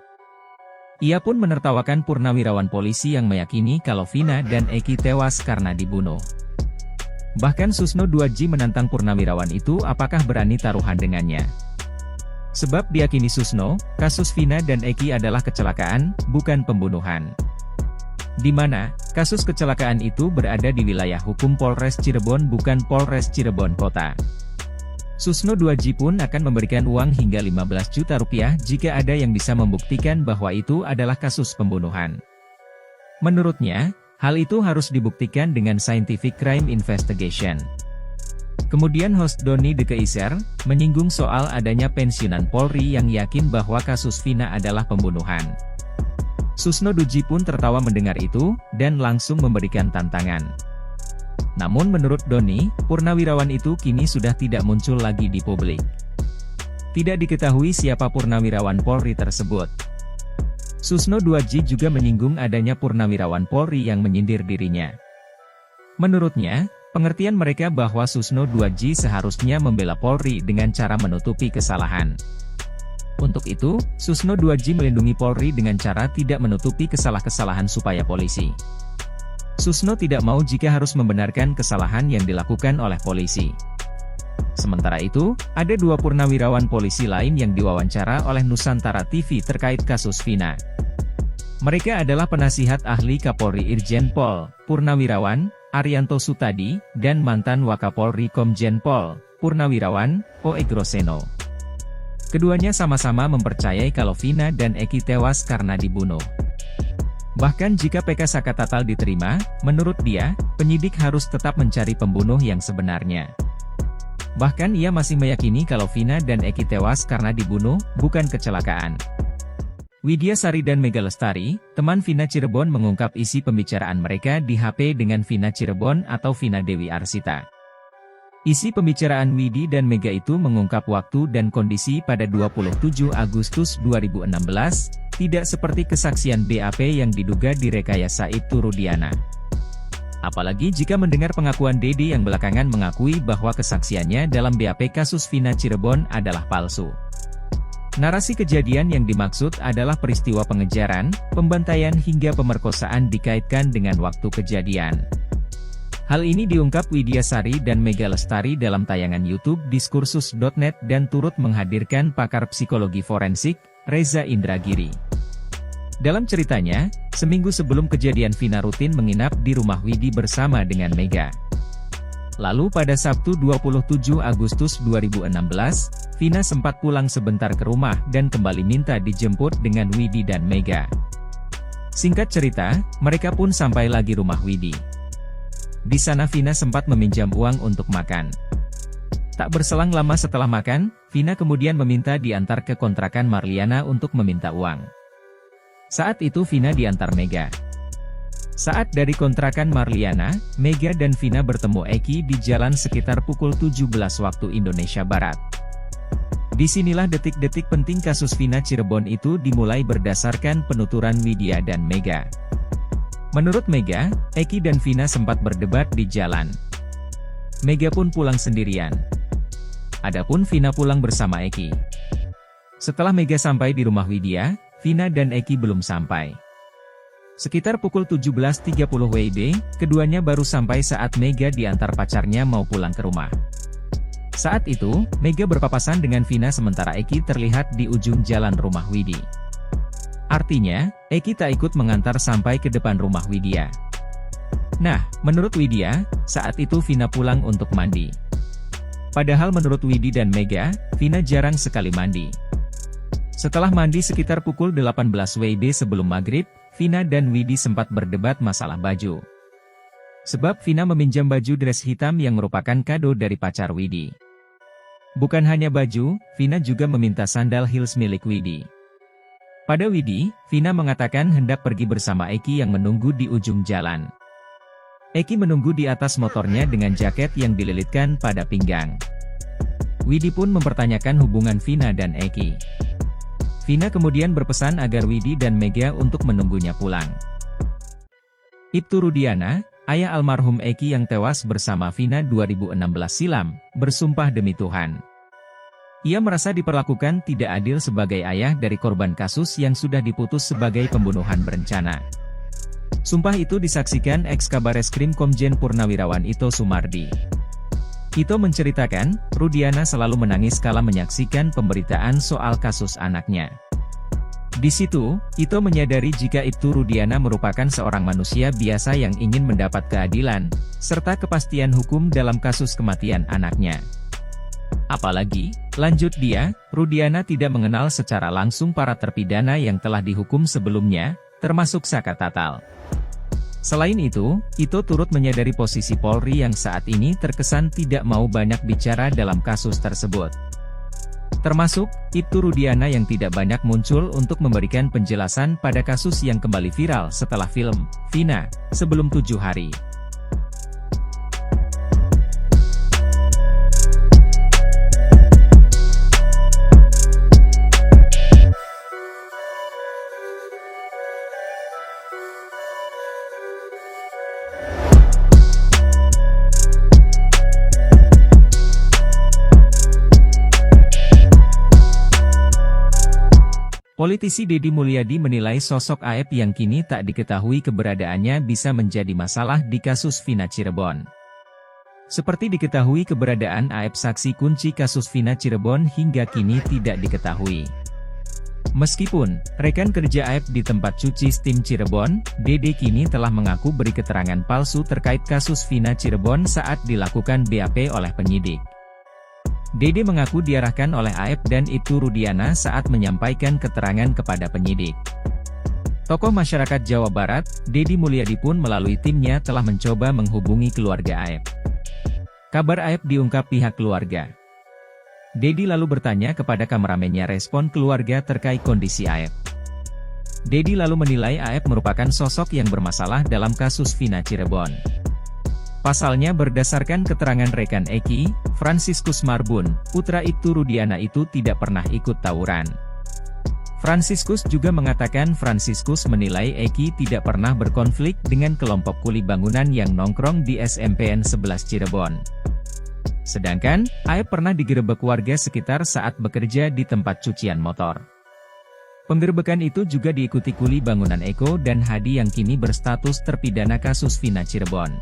Ia pun menertawakan purnawirawan polisi yang meyakini kalau Vina dan Eki tewas karena dibunuh. Bahkan Susno 2J menantang purnawirawan itu apakah berani taruhan dengannya. Sebab diyakini Susno, kasus Vina dan Eki adalah kecelakaan, bukan pembunuhan. Di mana, kasus kecelakaan itu berada di wilayah hukum Polres Cirebon bukan Polres Cirebon Kota. Susno 2J pun akan memberikan uang hingga 15 juta rupiah jika ada yang bisa membuktikan bahwa itu adalah kasus pembunuhan. Menurutnya, hal itu harus dibuktikan dengan scientific crime investigation. Kemudian host Doni De Keiser, menyinggung soal adanya pensiunan Polri yang yakin bahwa kasus Vina adalah pembunuhan. Susno 2J pun tertawa mendengar itu, dan langsung memberikan tantangan. Namun menurut Doni, purnawirawan itu kini sudah tidak muncul lagi di publik. Tidak diketahui siapa purnawirawan Polri tersebut. Susno 2J juga menyinggung adanya purnawirawan Polri yang menyindir dirinya. Menurutnya, pengertian mereka bahwa Susno 2J seharusnya membela Polri dengan cara menutupi kesalahan. Untuk itu, Susno 2J melindungi Polri dengan cara tidak menutupi kesalahan supaya polisi. Susno tidak mau jika harus membenarkan kesalahan yang dilakukan oleh polisi. Sementara itu, ada 2 purnawirawan polisi lain yang diwawancara oleh Nusantara TV terkait kasus Vina. Mereka adalah penasihat ahli Kapolri Irjen Pol, Purnawirawan Arianto Sutadi, dan mantan Wakapolri Komjen Pol, Purnawirawan O. Egroseno. Keduanya sama-sama mempercayai kalau Vina dan Eki tewas karena dibunuh. Bahkan jika PK Sakatatal diterima, menurut dia, penyidik harus tetap mencari pembunuh yang sebenarnya. Bahkan ia masih meyakini kalau Vina dan Eki tewas karena dibunuh, bukan kecelakaan. Widya Sari dan Mega Lestari, teman Vina Cirebon mengungkap isi pembicaraan mereka di HP dengan Vina Cirebon atau Vina Dewi Arsita. Isi pembicaraan Widi dan Mega itu mengungkap waktu dan kondisi pada 27 Agustus 2016, tidak seperti kesaksian BAP yang diduga direkayasa Ibtu Rudiana. Apalagi jika mendengar pengakuan Dede yang belakangan mengakui bahwa kesaksiannya dalam BAP kasus Vina Cirebon adalah palsu. Narasi kejadian yang dimaksud adalah peristiwa pengejaran, pembantaian hingga pemerkosaan dikaitkan dengan waktu kejadian. Hal ini diungkap Widya Sari dan Mega Lestari dalam tayangan YouTube Diskursus.net dan turut menghadirkan pakar psikologi forensik, Reza Indragiri. Dalam ceritanya, seminggu sebelum kejadian Vina rutin menginap di rumah Widi bersama dengan Mega. Lalu pada Sabtu 27 Agustus 2016, Vina sempat pulang sebentar ke rumah dan kembali minta dijemput dengan Widi dan Mega. Singkat cerita, mereka pun sampai lagi rumah Widi. Di sana Vina sempat meminjam uang untuk makan. Tak berselang lama setelah makan, Vina kemudian meminta diantar ke kontrakan Marliana untuk meminta uang. Saat itu Vina diantar Mega. Saat dari kontrakan Marliana, Mega dan Vina bertemu Eki di jalan sekitar pukul 17 waktu Indonesia Barat. Disinilah detik-detik penting kasus Vina Cirebon itu dimulai berdasarkan penuturan Widya dan Mega. Menurut Mega, Eki dan Vina sempat berdebat di jalan. Mega pun pulang sendirian. Adapun Vina pulang bersama Eki. Setelah Mega sampai di rumah Widya, Vina dan Eki belum sampai. Sekitar pukul 17.30 WIB, keduanya baru sampai saat Mega diantar pacarnya mau pulang ke rumah. Saat itu, Mega berpapasan dengan Vina sementara Eki terlihat di ujung jalan rumah Widi. Artinya, Eki tak ikut mengantar sampai ke depan rumah Widya. Nah, menurut Widya, saat itu Vina pulang untuk mandi. Padahal menurut Widi dan Mega, Vina jarang sekali mandi. Setelah mandi sekitar pukul 18 WIB sebelum maghrib, Vina dan Widi sempat berdebat masalah baju. Sebab Vina meminjam baju dress hitam yang merupakan kado dari pacar Widi. Bukan hanya baju, Vina juga meminta sandal heels milik Widi. Pada Widi, Vina mengatakan hendak pergi bersama Eki yang menunggu di ujung jalan. Eki menunggu di atas motornya dengan jaket yang dililitkan pada pinggang. Widi pun mempertanyakan hubungan Vina dan Eki. Vina kemudian berpesan agar Widi dan Mega untuk menunggunya pulang. Ibtu Rudiana, ayah almarhum Eki yang tewas bersama Vina 2016 silam, bersumpah demi Tuhan. Ia merasa diperlakukan tidak adil sebagai ayah dari korban kasus yang sudah diputus sebagai pembunuhan berencana. Sumpah itu disaksikan ex-Kabareskrim Komjen Purnawirawan Ito Sumardi. Ito menceritakan, Rudiana selalu menangis kala menyaksikan pemberitaan soal kasus anaknya. Di situ, Ito menyadari jika Ibtu Rudiana merupakan seorang manusia biasa yang ingin mendapat keadilan, serta kepastian hukum dalam kasus kematian anaknya. Apalagi, lanjut dia, Rudiana tidak mengenal secara langsung para terpidana yang telah dihukum sebelumnya, termasuk Saka Tatal. Selain itu, Ito turut menyadari posisi Polri yang saat ini terkesan tidak mau banyak bicara dalam kasus tersebut. Termasuk, Ibtu Rudiana yang tidak banyak muncul untuk memberikan penjelasan pada kasus yang kembali viral setelah film Vina, sebelum 7 hari. Politisi Deddy Mulyadi menilai sosok Aep yang kini tak diketahui keberadaannya bisa menjadi masalah di kasus Vina Cirebon. Seperti diketahui keberadaan Aep saksi kunci kasus Vina Cirebon hingga kini tidak diketahui. Meskipun rekan kerja Aep di tempat cuci steam Cirebon, Deddy kini telah mengaku beri keterangan palsu terkait kasus Vina Cirebon saat dilakukan BAP oleh penyidik. Deddy mengaku diarahkan oleh Aep dan Ibtu Rudiana saat menyampaikan keterangan kepada penyidik. Tokoh masyarakat Jawa Barat, Deddy Mulyadi pun melalui timnya telah mencoba menghubungi keluarga Aep. Kabar Aep diungkap pihak keluarga. Deddy lalu bertanya kepada kameramennya respon keluarga terkait kondisi Aep. Deddy lalu menilai Aep merupakan sosok yang bermasalah dalam kasus Vina Cirebon. Pasalnya berdasarkan keterangan rekan Eki, Franciscus Marbun, putra Ibtu Rudiana itu tidak pernah ikut tawuran. Franciscus juga mengatakan Franciscus menilai Eki tidak pernah berkonflik dengan kelompok kuli bangunan yang nongkrong di SMPN 11 Cirebon. Sedangkan, Aep pernah digerebek warga sekitar saat bekerja di tempat cucian motor. Penggerebekan itu juga diikuti kuli bangunan Eko dan Hadi yang kini berstatus terpidana kasus Vina Cirebon.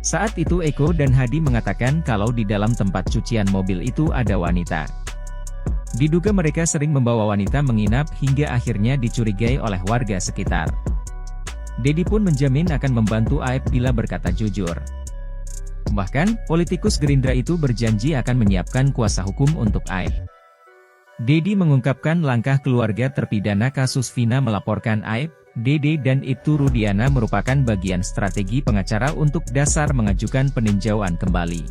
Saat itu Eko dan Hadi mengatakan kalau di dalam tempat cucian mobil itu ada wanita. Diduga mereka sering membawa wanita menginap hingga akhirnya dicurigai oleh warga sekitar. Dedi pun menjamin akan membantu Aep bila berkata jujur. Bahkan, politikus Gerindra itu berjanji akan menyiapkan kuasa hukum untuk Aep. Dedi mengungkapkan langkah keluarga terpidana kasus Vina melaporkan Aep, Dede dan Ibtu Rudiana merupakan bagian strategi pengacara untuk dasar mengajukan peninjauan kembali.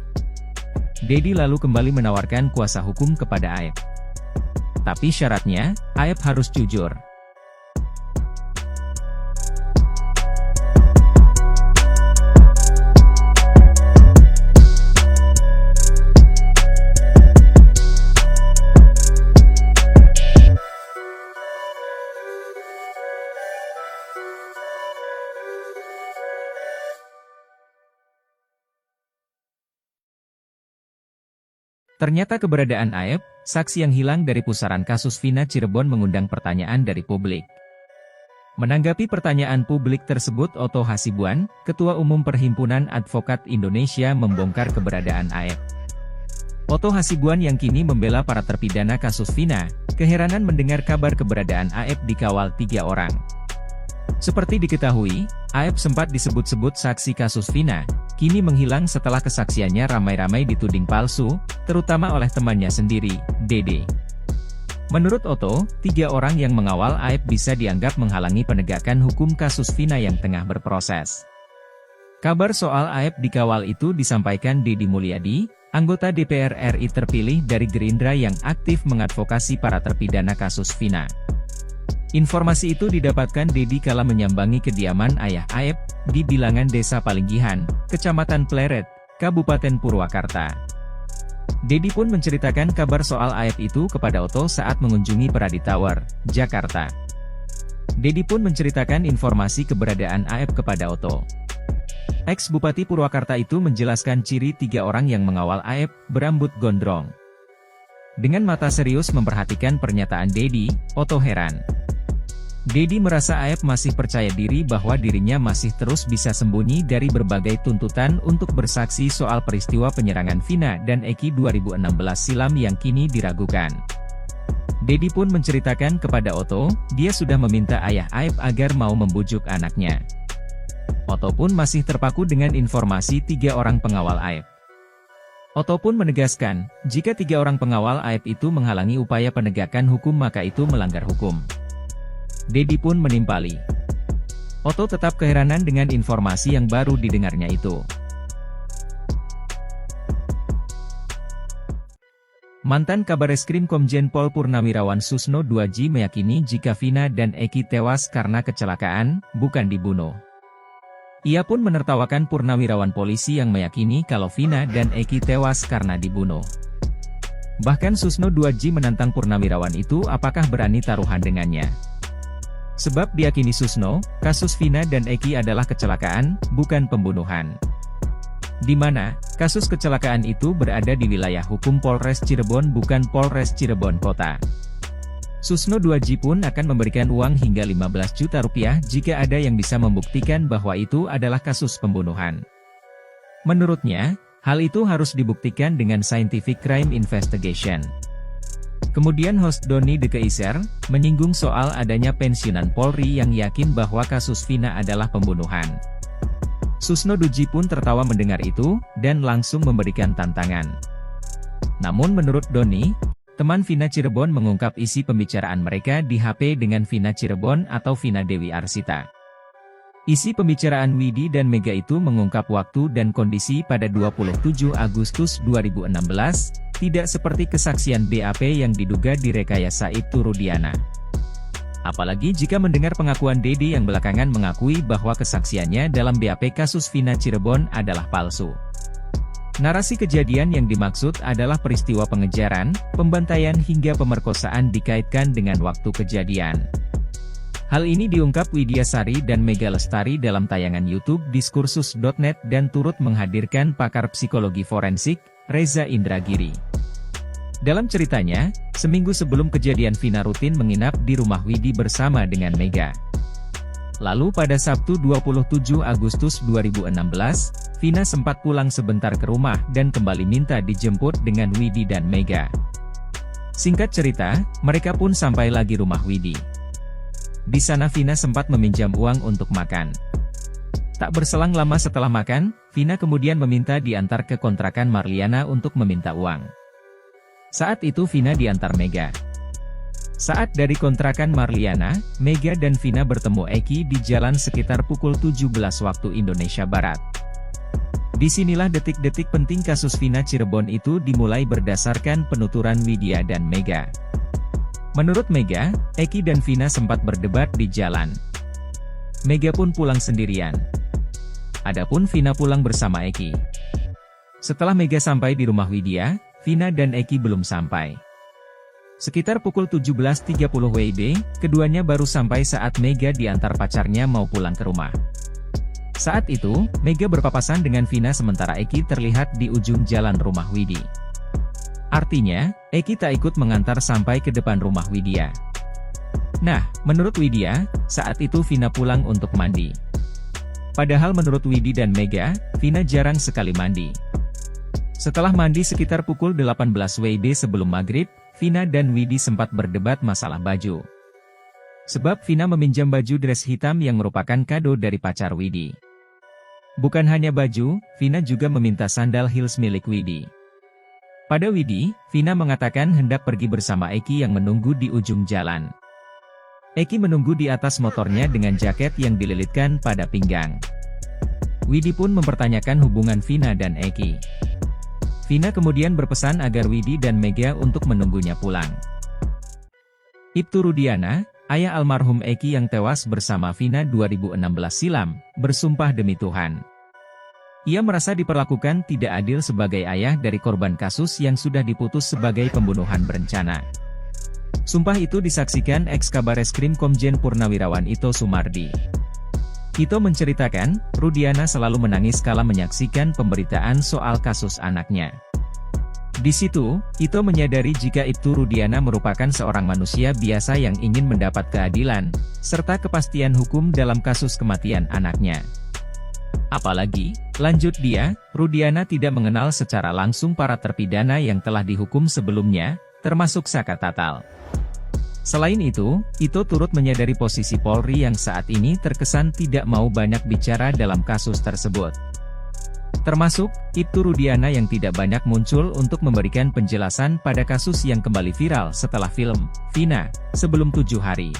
Dedi lalu kembali menawarkan kuasa hukum kepada Aep. Tapi syaratnya, Aep harus jujur. Ternyata keberadaan Aep, saksi yang hilang dari pusaran kasus Vina Cirebon mengundang pertanyaan dari publik. Menanggapi pertanyaan publik tersebut, Otto Hasibuan, Ketua Umum Perhimpunan Advokat Indonesia membongkar keberadaan Aep. Otto Hasibuan yang kini membela para terpidana kasus Vina, keheranan mendengar kabar keberadaan Aep dikawal 3 orang. Seperti diketahui, Aep sempat disebut-sebut saksi kasus Vina, kini menghilang setelah kesaksiannya ramai-ramai dituding palsu, terutama oleh temannya sendiri, Dede. Menurut Otto, 3 orang yang mengawal Aep bisa dianggap menghalangi penegakan hukum kasus Vina yang tengah berproses. Kabar soal Aep dikawal itu disampaikan Deddy Mulyadi, anggota DPR RI terpilih dari Gerindra yang aktif mengadvokasi para terpidana kasus Vina. Informasi itu didapatkan Deddy kala menyambangi kediaman ayah Aep, di bilangan Desa Palinggihan, Kecamatan Pleret, Kabupaten Purwakarta. Deddy pun menceritakan kabar soal Aep itu kepada Otto saat mengunjungi Peradi Tower, Jakarta. Deddy pun menceritakan informasi keberadaan Aep kepada Otto. Ex-Bupati Purwakarta itu menjelaskan ciri 3 orang yang mengawal Aep, berambut gondrong. Dengan mata serius memperhatikan pernyataan Deddy, Otto heran. Deddy merasa Aep masih percaya diri bahwa dirinya masih terus bisa sembunyi dari berbagai tuntutan untuk bersaksi soal peristiwa penyerangan Vina dan Eki 2016 silam yang kini diragukan. Deddy pun menceritakan kepada Otto, dia sudah meminta ayah Aep agar mau membujuk anaknya. Otto pun masih terpaku dengan informasi 3 orang pengawal Aep. Otto pun menegaskan, jika 3 orang pengawal Aep itu menghalangi upaya penegakan hukum maka itu melanggar hukum. Deddy pun menimpali. Otto tetap keheranan dengan informasi yang baru didengarnya itu. Mantan Kabareskrim Komjen Pol Purnawirawan Susno 2J meyakini jika Vina dan Eki tewas karena kecelakaan, bukan dibunuh. Ia pun menertawakan purnawirawan polisi yang meyakini kalau Vina dan Eki tewas karena dibunuh. Bahkan Susno 2J menantang purnawirawan itu apakah berani taruhan dengannya. Sebab diyakini Susno, kasus Vina dan Eki adalah kecelakaan, bukan pembunuhan. Di mana, kasus kecelakaan itu berada di wilayah hukum Polres Cirebon bukan Polres Cirebon Kota. Susno 2J pun akan memberikan uang hingga 15 juta rupiah jika ada yang bisa membuktikan bahwa itu adalah kasus pembunuhan. Menurutnya, hal itu harus dibuktikan dengan scientific crime investigation. Kemudian host Doni De Keiser, menyinggung soal adanya pensiunan Polri yang yakin bahwa kasus Vina adalah pembunuhan. Susno 2J pun tertawa mendengar itu, dan langsung memberikan tantangan. Namun menurut Doni, teman Vina Cirebon mengungkap isi pembicaraan mereka di HP dengan Vina Cirebon atau Vina Dewi Arsita. Isi pembicaraan Widi dan Mega itu mengungkap waktu dan kondisi pada 27 Agustus 2016, tidak seperti kesaksian BAP yang diduga direkayasa Ibtu Rudiana. Apalagi jika mendengar pengakuan Dede yang belakangan mengakui bahwa kesaksiannya dalam BAP kasus Vina Cirebon adalah palsu. Narasi kejadian yang dimaksud adalah peristiwa pengejaran, pembantaian hingga pemerkosaan dikaitkan dengan waktu kejadian. Hal ini diungkap Widya Sari dan Mega Lestari dalam tayangan YouTube Diskursus.net dan turut menghadirkan pakar psikologi forensik, Reza Indragiri. Dalam ceritanya, seminggu sebelum kejadian Vina rutin menginap di rumah Widi bersama dengan Mega. Lalu pada Sabtu 27 Agustus 2016, Vina sempat pulang sebentar ke rumah dan kembali minta dijemput dengan Widi dan Mega. Singkat cerita, mereka pun sampai lagi rumah Widi. Di sana Vina sempat meminjam uang untuk makan. Tak berselang lama setelah makan, Vina kemudian meminta diantar ke kontrakan Marliana untuk meminta uang. Saat itu Vina diantar Mega. Saat dari kontrakan Marliana, Mega dan Vina bertemu Eki di jalan sekitar pukul 17 waktu Indonesia Barat. Disinilah detik-detik penting kasus Vina Cirebon itu dimulai berdasarkan penuturan Widya dan Mega. Menurut Mega, Eki dan Vina sempat berdebat di jalan. Mega pun pulang sendirian. Adapun Vina pulang bersama Eki. Setelah Mega sampai di rumah Widya, Vina dan Eki belum sampai. Sekitar pukul 17.30 WIB, keduanya baru sampai saat Mega diantar pacarnya mau pulang ke rumah. Saat itu, Mega berpapasan dengan Vina sementara Eki terlihat di ujung jalan rumah Widi. Artinya, Eki tak ikut mengantar sampai ke depan rumah Widya. Nah, menurut Widya, saat itu Vina pulang untuk mandi. Padahal menurut Widi dan Mega, Vina jarang sekali mandi. Setelah mandi sekitar pukul 18 WIB sebelum maghrib, Vina dan Widi sempat berdebat masalah baju. Sebab Vina meminjam baju dress hitam yang merupakan kado dari pacar Widi. Bukan hanya baju, Vina juga meminta sandal heels milik Widi. Pada Widi, Vina mengatakan hendak pergi bersama Eki yang menunggu di ujung jalan. Eki menunggu di atas motornya dengan jaket yang dililitkan pada pinggang. Widi pun mempertanyakan hubungan Vina dan Eki. Vina kemudian berpesan agar Widi dan Mega untuk menunggunya pulang. Ibtu Rudiana, ayah almarhum Eki yang tewas bersama Vina 2016 silam, bersumpah demi Tuhan. Ia merasa diperlakukan tidak adil sebagai ayah dari korban kasus yang sudah diputus sebagai pembunuhan berencana. Sumpah itu disaksikan ex-Kabareskrim Komjen Purnawirawan Ito Sumardi. Ito menceritakan, Rudiana selalu menangis kala menyaksikan pemberitaan soal kasus anaknya. Di situ, Ito menyadari jika Ibtu Rudiana merupakan seorang manusia biasa yang ingin mendapat keadilan, serta kepastian hukum dalam kasus kematian anaknya. Apalagi, lanjut dia, Rudiana tidak mengenal secara langsung para terpidana yang telah dihukum sebelumnya, termasuk Saka Tatal. Selain itu, Ito turut menyadari posisi Polri yang saat ini terkesan tidak mau banyak bicara dalam kasus tersebut. Termasuk, Ibtu Rudiana yang tidak banyak muncul untuk memberikan penjelasan pada kasus yang kembali viral setelah film Vina, sebelum 7 hari.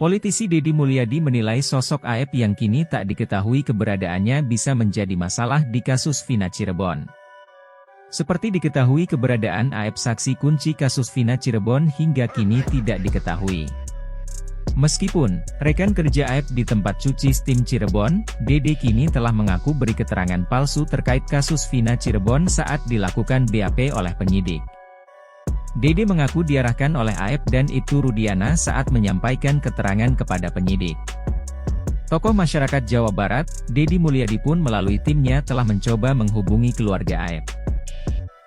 Politisi Deddy Mulyadi menilai sosok Aep yang kini tak diketahui keberadaannya bisa menjadi masalah di kasus Vina Cirebon. Seperti diketahui keberadaan Aep saksi kunci kasus Vina Cirebon hingga kini tidak diketahui. Meskipun rekan kerja Aep di tempat cuci steam Cirebon, Deddy kini telah mengaku beri keterangan palsu terkait kasus Vina Cirebon saat dilakukan BAP oleh penyidik. Deddy mengaku diarahkan oleh Aep dan Ibtu Rudiana saat menyampaikan keterangan kepada penyidik. Tokoh masyarakat Jawa Barat, Deddy Mulyadi pun melalui timnya telah mencoba menghubungi keluarga Aep.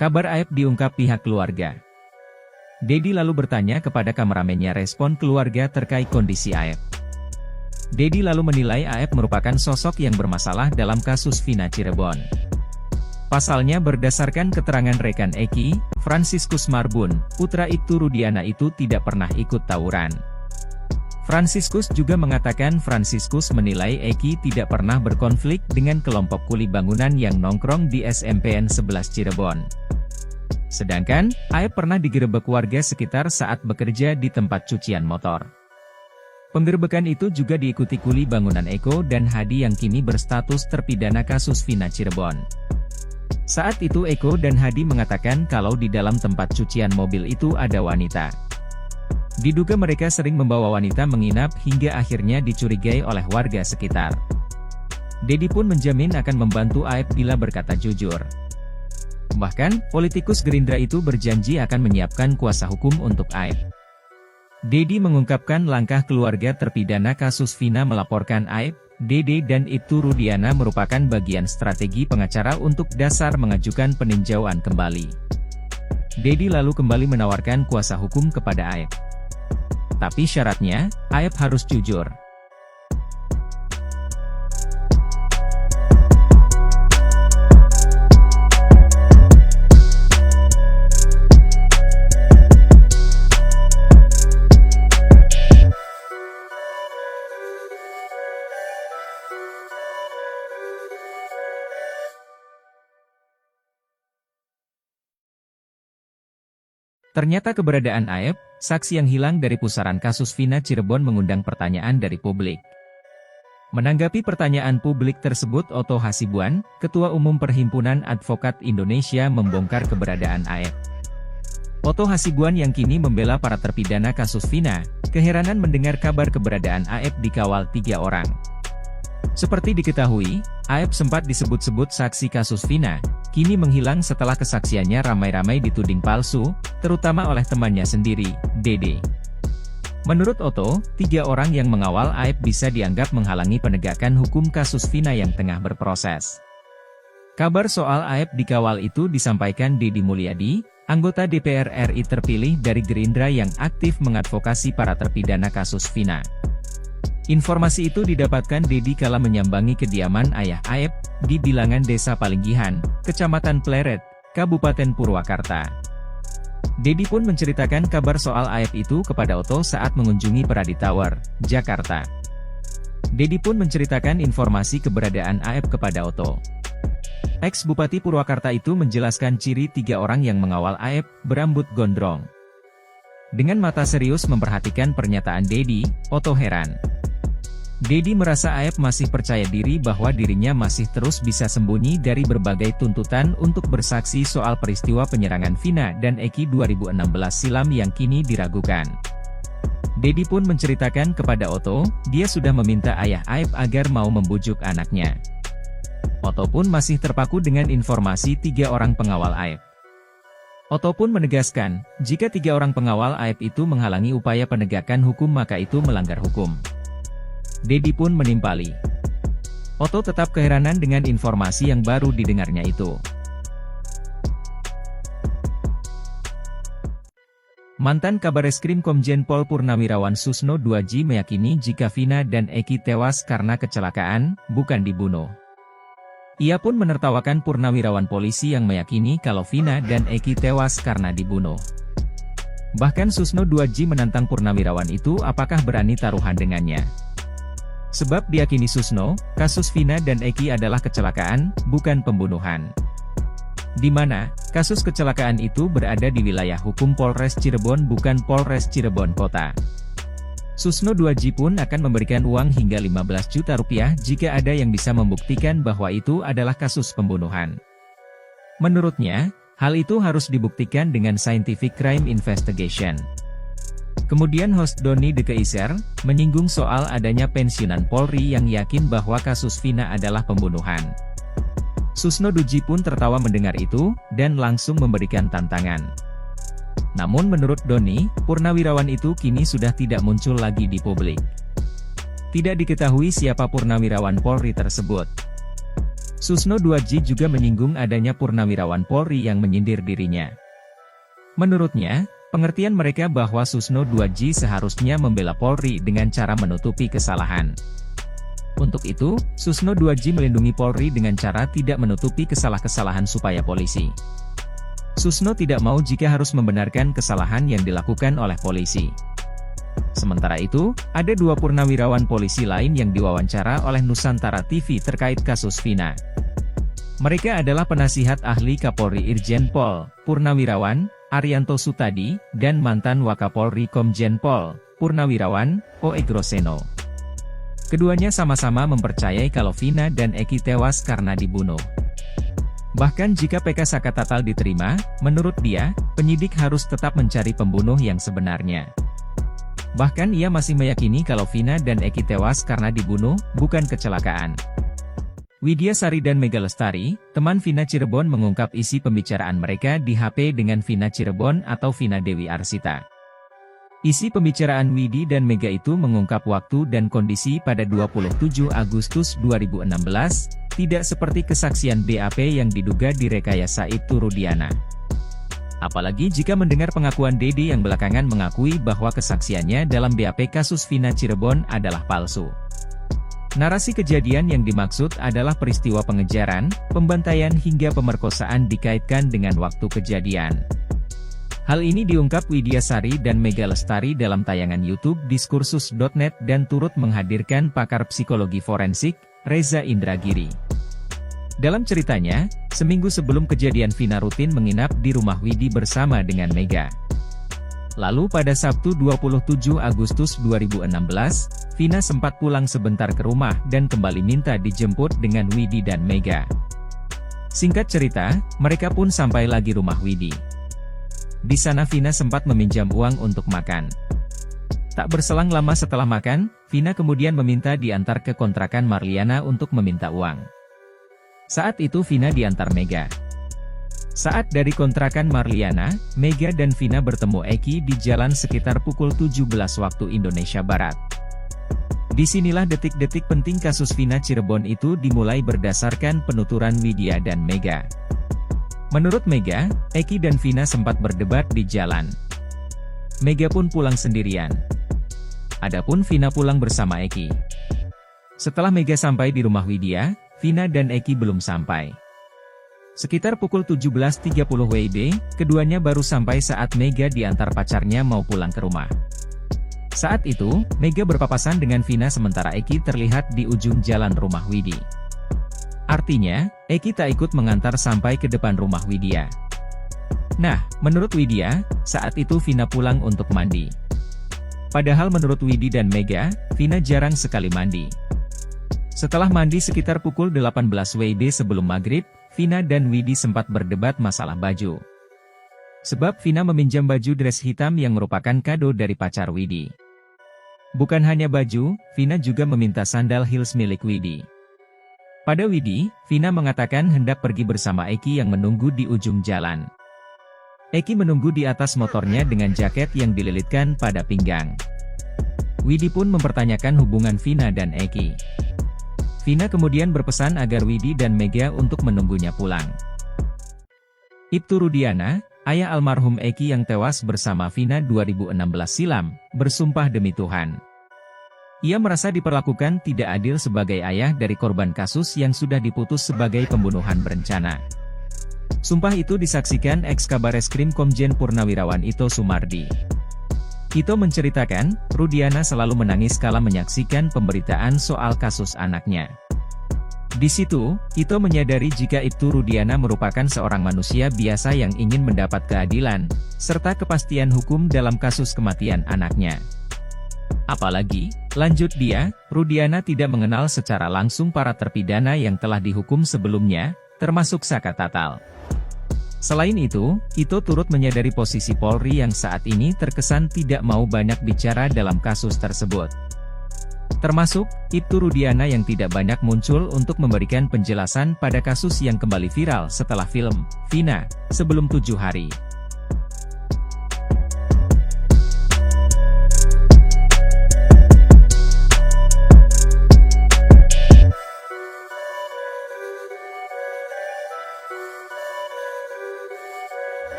Kabar Aep diungkap pihak keluarga. Deddy lalu bertanya kepada kameramennya respon keluarga terkait kondisi Aep. Deddy lalu menilai Aep merupakan sosok yang bermasalah dalam kasus Vina Cirebon. Pasalnya berdasarkan keterangan rekan Eki, Franciscus Marbun, putra Ibtu Rudiana itu tidak pernah ikut tawuran. Fransiskus juga mengatakan Fransiskus menilai Eki tidak pernah berkonflik dengan kelompok kuli bangunan yang nongkrong di SMPN 11 Cirebon. Sedangkan, Aep pernah digerebek warga sekitar saat bekerja di tempat cucian motor. Penggerebekan itu juga diikuti kuli bangunan Eko dan Hadi yang kini berstatus terpidana kasus Vina Cirebon. Saat itu Eko dan Hadi mengatakan kalau di dalam tempat cucian mobil itu ada wanita. Diduga mereka sering membawa wanita menginap hingga akhirnya dicurigai oleh warga sekitar. Dedi pun menjamin akan membantu Aep bila berkata jujur. Bahkan, politikus Gerindra itu berjanji akan menyiapkan kuasa hukum untuk Aep. Dedi mengungkapkan langkah keluarga terpidana kasus Vina melaporkan Aep, Dede dan Ibtu Rudiana merupakan bagian strategi pengacara untuk dasar mengajukan peninjauan kembali. Dedi lalu kembali menawarkan kuasa hukum kepada Aep. Tapi syaratnya, Aep harus jujur. Ternyata keberadaan Aep, saksi yang hilang dari pusaran kasus Vina Cirebon mengundang pertanyaan dari publik. Menanggapi pertanyaan publik tersebut, Otto Hasibuan, Ketua Umum Perhimpunan Advokat Indonesia membongkar keberadaan Aep. Otto Hasibuan yang kini membela para terpidana kasus Vina, keheranan mendengar kabar keberadaan Aep dikawal 3 orang. Seperti diketahui, Aep sempat disebut-sebut saksi kasus Vina, kini menghilang setelah kesaksiannya ramai-ramai dituding palsu, terutama oleh temannya sendiri, Dede. Menurut Otto, 3 orang yang mengawal Aep bisa dianggap menghalangi penegakan hukum kasus Vina yang tengah berproses. Kabar soal Aep dikawal itu disampaikan Deddy Mulyadi, anggota DPR RI terpilih dari Gerindra yang aktif mengadvokasi para terpidana kasus Vina. Informasi itu didapatkan Deddy kala menyambangi kediaman ayah Aep, di bilangan Desa Palinggihan, Kecamatan Pleret, Kabupaten Purwakarta. Deddy pun menceritakan kabar soal Aep itu kepada Otto saat mengunjungi Peradi Tower, Jakarta. Deddy pun menceritakan informasi keberadaan Aep kepada Otto. Ex-Bupati Purwakarta itu menjelaskan ciri 3 orang yang mengawal Aep, berambut gondrong. Dengan mata serius memperhatikan pernyataan Deddy, Otto heran. Deddy merasa Aep masih percaya diri bahwa dirinya masih terus bisa sembunyi dari berbagai tuntutan untuk bersaksi soal peristiwa penyerangan Vina dan Eki 2016 silam yang kini diragukan. Deddy pun menceritakan kepada Otto, dia sudah meminta ayah Aep agar mau membujuk anaknya. Otto pun masih terpaku dengan informasi 3 orang pengawal Aep. Otto pun menegaskan, jika 3 orang pengawal Aep itu menghalangi upaya penegakan hukum maka itu melanggar hukum. Deddy pun menimpali. Otto tetap keheranan dengan informasi yang baru didengarnya itu. Mantan Kabareskrim Komjen Pol Purnawirawan Susno 2J meyakini jika Vina dan Eki tewas karena kecelakaan, bukan dibunuh. Ia pun menertawakan purnawirawan polisi yang meyakini kalau Vina dan Eki tewas karena dibunuh. Bahkan Susno 2J menantang purnawirawan itu apakah berani taruhan dengannya. Sebab diyakini Susno, kasus Vina dan Eki adalah kecelakaan, bukan pembunuhan. Di mana, kasus kecelakaan itu berada di wilayah hukum Polres Cirebon bukan Polres Cirebon Kota. Susno 2J pun akan memberikan uang hingga 15 juta rupiah jika ada yang bisa membuktikan bahwa itu adalah kasus pembunuhan. Menurutnya, hal itu harus dibuktikan dengan scientific crime investigation. Kemudian host Doni De Keiser, menyinggung soal adanya pensiunan Polri yang yakin bahwa kasus Vina adalah pembunuhan. Susno 2J pun tertawa mendengar itu, dan langsung memberikan tantangan. Namun menurut Doni, purnawirawan itu kini sudah tidak muncul lagi di publik. Tidak diketahui siapa purnawirawan Polri tersebut. Susno 2J juga menyinggung adanya purnawirawan Polri yang menyindir dirinya. Menurutnya, pengertian mereka bahwa Susno 2J seharusnya membela Polri dengan cara menutupi kesalahan. Untuk itu, Susno 2J melindungi Polri dengan cara tidak menutupi kesalahan supaya polisi. Susno tidak mau jika harus membenarkan kesalahan yang dilakukan oleh polisi. Sementara itu, ada 2 purnawirawan polisi lain yang diwawancara oleh Nusantara TV terkait kasus Vina. Mereka adalah penasihat ahli Kapolri Irjen Pol, Purnawirawan, Arianto Sutadi, dan mantan Wakapolri Komjen Pol, Purnawirawan, O.E. Groseno. Keduanya sama-sama mempercayai kalau Vina dan Eki tewas karena dibunuh. Bahkan jika PK Saka Tatal diterima, menurut dia, penyidik harus tetap mencari pembunuh yang sebenarnya. Bahkan ia masih meyakini kalau Vina dan Eki tewas karena dibunuh, bukan kecelakaan. Widya Sari dan Mega Lestari, teman Vina Cirebon mengungkap isi pembicaraan mereka di HP dengan Vina Cirebon atau Vina Dewi Arsita. Isi pembicaraan Widi dan Mega itu mengungkap waktu dan kondisi pada 27 Agustus 2016, tidak seperti kesaksian BAP yang diduga direkayasa itu Rudiana. Apalagi jika mendengar pengakuan Dede yang belakangan mengakui bahwa kesaksiannya dalam BAP kasus Vina Cirebon adalah palsu. Narasi kejadian yang dimaksud adalah peristiwa pengejaran, pembantaian hingga pemerkosaan dikaitkan dengan waktu kejadian. Hal ini diungkap Widya Sari dan Mega Lestari dalam tayangan YouTube Diskursus.net dan turut menghadirkan pakar psikologi forensik, Reza Indragiri. Dalam ceritanya, seminggu sebelum kejadian Vina rutin menginap di rumah Widi bersama dengan Mega. Lalu pada Sabtu 27 Agustus 2016, Vina sempat pulang sebentar ke rumah dan kembali minta dijemput dengan Widi dan Mega. Singkat cerita, mereka pun sampai lagi rumah Widi. Di sana Vina sempat meminjam uang untuk makan. Tak berselang lama setelah makan, Vina kemudian meminta diantar ke kontrakan Marliana untuk meminta uang. Saat itu Vina diantar Mega. Saat dari kontrakan Marliana, Mega dan Vina bertemu Eki di jalan sekitar pukul 17 waktu Indonesia Barat. Disinilah detik-detik penting kasus Vina Cirebon itu dimulai berdasarkan penuturan Widya dan Mega. Menurut Mega, Eki dan Vina sempat berdebat di jalan. Mega pun pulang sendirian. Adapun Vina pulang bersama Eki. Setelah Mega sampai di rumah Widya, Vina dan Eki belum sampai. Sekitar pukul 17.30 WIB, keduanya baru sampai saat Mega diantar pacarnya mau pulang ke rumah. Saat itu, Mega berpapasan dengan Vina sementara Eki terlihat di ujung jalan rumah Widi. Artinya, Eki tak ikut mengantar sampai ke depan rumah Widya. Nah, menurut Widya, saat itu Vina pulang untuk mandi. Padahal menurut Widi dan Mega, Vina jarang sekali mandi. Setelah mandi sekitar pukul 18 WIB sebelum maghrib, Vina dan Widi sempat berdebat masalah baju. Sebab Vina meminjam baju dress hitam yang merupakan kado dari pacar Widi. Bukan hanya baju, Vina juga meminta sandal heels milik Widi. Pada Widi, Vina mengatakan hendak pergi bersama Eki yang menunggu di ujung jalan. Eki menunggu di atas motornya dengan jaket yang dililitkan pada pinggang. Widi pun mempertanyakan hubungan Vina dan Eki. Vina kemudian berpesan agar Widi dan Mega untuk menunggunya pulang. Ibtu Rudiana, ayah almarhum Eki yang tewas bersama Vina 2016 silam, bersumpah demi Tuhan. Ia merasa diperlakukan tidak adil sebagai ayah dari korban kasus yang sudah diputus sebagai pembunuhan berencana. Sumpah itu disaksikan ex-Kabareskrim Komjen Purnawirawan Ito Sumardi. Ito menceritakan, Rudiana selalu menangis kala menyaksikan pemberitaan soal kasus anaknya. Di situ, Ito menyadari jika Ibtu Rudiana merupakan seorang manusia biasa yang ingin mendapat keadilan, serta kepastian hukum dalam kasus kematian anaknya. Apalagi, lanjut dia, Rudiana tidak mengenal secara langsung para terpidana yang telah dihukum sebelumnya, termasuk Saka Tatal. Selain itu, Ito turut menyadari posisi Polri yang saat ini terkesan tidak mau banyak bicara dalam kasus tersebut. Termasuk, Ibtu Rudiana yang tidak banyak muncul untuk memberikan penjelasan pada kasus yang kembali viral setelah film Vina, sebelum 7 hari.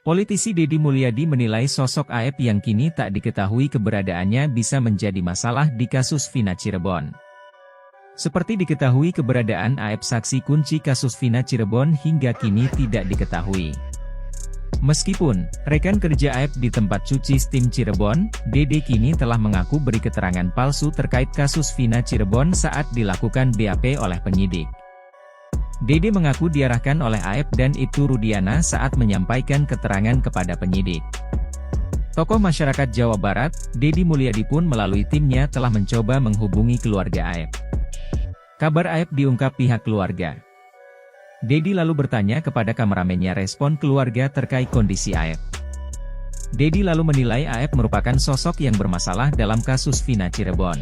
Politisi Deddy Mulyadi menilai sosok Aep yang kini tak diketahui keberadaannya bisa menjadi masalah di kasus Vina Cirebon. Seperti diketahui keberadaan AF saksi kunci kasus Vina Cirebon hingga kini tidak diketahui. Meskipun rekan kerja AF di tempat cuci steam Cirebon, Dede kini telah mengaku beri keterangan palsu terkait kasus Vina Cirebon saat dilakukan BAP oleh penyidik. Dede mengaku diarahkan oleh AF dan Ibtu Rudiana saat menyampaikan keterangan kepada penyidik. Tokoh masyarakat Jawa Barat, Deddy Mulyadi pun melalui timnya telah mencoba menghubungi keluarga AF. Kabar AF diungkap pihak keluarga. Deddy lalu bertanya kepada kameramennya respon keluarga terkait kondisi AF. Deddy lalu menilai AF merupakan sosok yang bermasalah dalam kasus Vina Cirebon.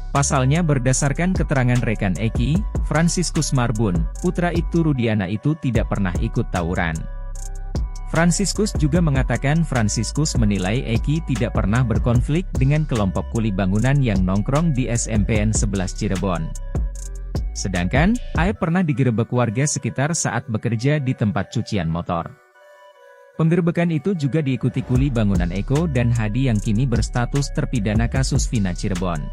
Pasalnya berdasarkan keterangan rekan Eki, Franciscus Marbun, putra Ibtu Rudiana itu tidak pernah ikut tawuran. Franciscus juga mengatakan Franciscus menilai Eki tidak pernah berkonflik dengan kelompok kuli bangunan yang nongkrong di SMPN 11 Cirebon. Sedangkan, AF pernah digerebek warga sekitar saat bekerja di tempat cucian motor. Penggerebekan itu juga diikuti kuli bangunan Eko dan Hadi yang kini berstatus terpidana kasus Vina Cirebon.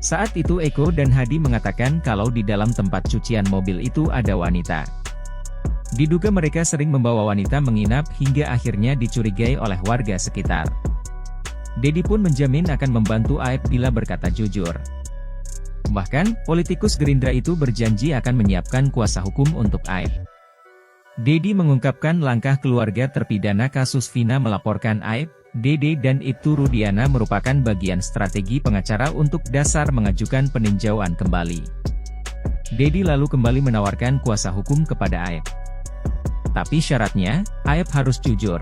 Saat itu Eko dan Hadi mengatakan kalau di dalam tempat cucian mobil itu ada wanita. Diduga mereka sering membawa wanita menginap hingga akhirnya dicurigai oleh warga sekitar. Deddy pun menjamin akan membantu AF bila berkata jujur. Bahkan, politikus Gerindra itu berjanji akan menyiapkan kuasa hukum untuk AF. Deddy mengungkapkan langkah keluarga terpidana kasus Vina melaporkan AF, Dede dan Ibtu Rudiana merupakan bagian strategi pengacara untuk dasar mengajukan peninjauan kembali. Deddy lalu kembali menawarkan kuasa hukum kepada AF. Tapi syaratnya, AF harus jujur.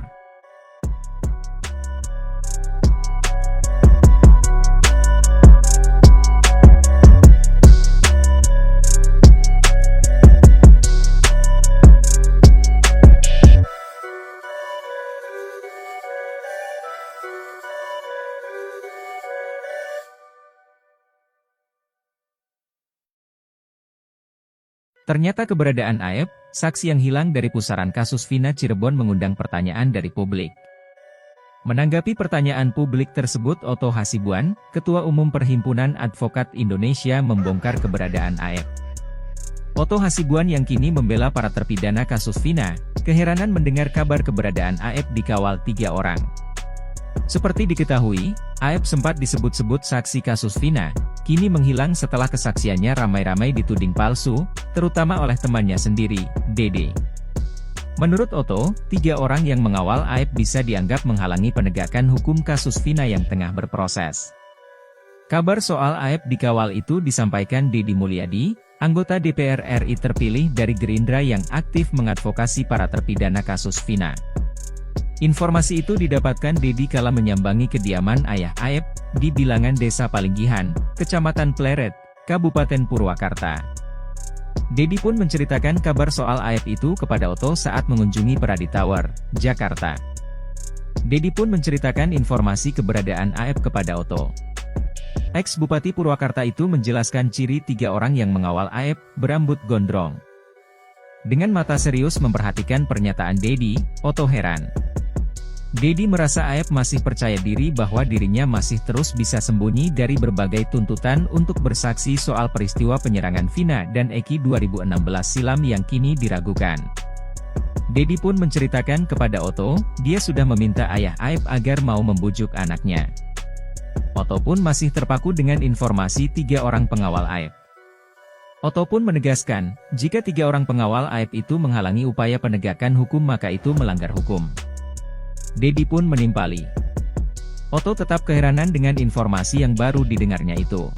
Ternyata keberadaan AF, saksi yang hilang dari pusaran kasus Vina Cirebon mengundang pertanyaan dari publik. Menanggapi pertanyaan publik tersebut, Otto Hasibuan, Ketua Umum Perhimpunan Advokat Indonesia membongkar keberadaan AF. Otto Hasibuan yang kini membela para terpidana kasus Vina, keheranan mendengar kabar keberadaan AF dikawal 3 orang. Seperti diketahui, AF sempat disebut-sebut saksi kasus Vina, kini menghilang setelah kesaksiannya ramai-ramai dituding palsu, terutama oleh temannya sendiri, Dede. Menurut Otto, 3 orang yang mengawal AF bisa dianggap menghalangi penegakan hukum kasus Vina yang tengah berproses. Kabar soal AF dikawal itu disampaikan Deddy Mulyadi, anggota DPR RI terpilih dari Gerindra yang aktif mengadvokasi para terpidana kasus Vina. Informasi itu didapatkan Deddy kala menyambangi kediaman ayah AF, di bilangan Desa Palinggihan, Kecamatan Pleret, Kabupaten Purwakarta. Deddy pun menceritakan kabar soal AF itu kepada Otto saat mengunjungi Peradi Tower, Jakarta. Deddy pun menceritakan informasi keberadaan AF kepada Otto. Ex-Bupati Purwakarta itu menjelaskan ciri 3 orang yang mengawal AF, berambut gondrong. Dengan mata serius memperhatikan pernyataan Deddy, Otto heran. Deddy merasa AF masih percaya diri bahwa dirinya masih terus bisa sembunyi dari berbagai tuntutan untuk bersaksi soal peristiwa penyerangan Vina dan Eki 2016 silam yang kini diragukan. Deddy pun menceritakan kepada Otto, dia sudah meminta ayah AF agar mau membujuk anaknya. Otto pun masih terpaku dengan informasi 3 orang pengawal AF. Otto pun menegaskan, jika 3 orang pengawal AF itu menghalangi upaya penegakan hukum maka itu melanggar hukum. Deddy pun menimpali. Otto tetap keheranan dengan informasi yang baru didengarnya itu.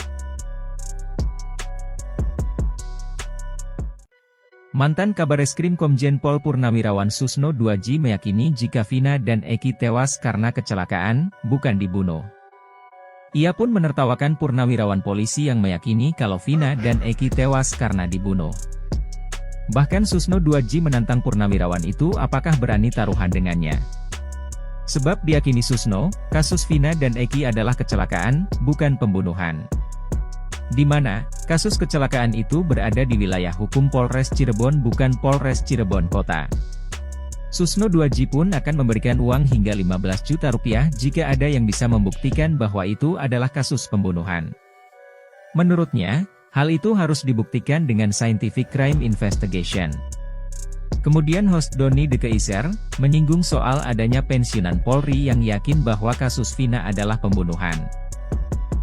Mantan Kabareskrim Komjen Pol Purnawirawan Susno 2J meyakini jika Vina dan Eki tewas karena kecelakaan, bukan dibunuh. Ia pun menertawakan Purnawirawan polisi yang meyakini kalau Vina dan Eki tewas karena dibunuh. Bahkan Susno 2J menantang Purnawirawan itu apakah berani taruhan dengannya. Sebab diyakini Susno, kasus Vina dan Eki adalah kecelakaan, bukan pembunuhan. Di mana, kasus kecelakaan itu berada di wilayah hukum Polres Cirebon bukan Polres Cirebon Kota. Susno 2J pun akan memberikan uang hingga 15 juta rupiah jika ada yang bisa membuktikan bahwa itu adalah kasus pembunuhan. Menurutnya, Hal itu harus dibuktikan dengan scientific crime investigation. Kemudian host Doni De Keizer menyinggung soal adanya pensiunan Polri yang yakin bahwa kasus Vina adalah pembunuhan.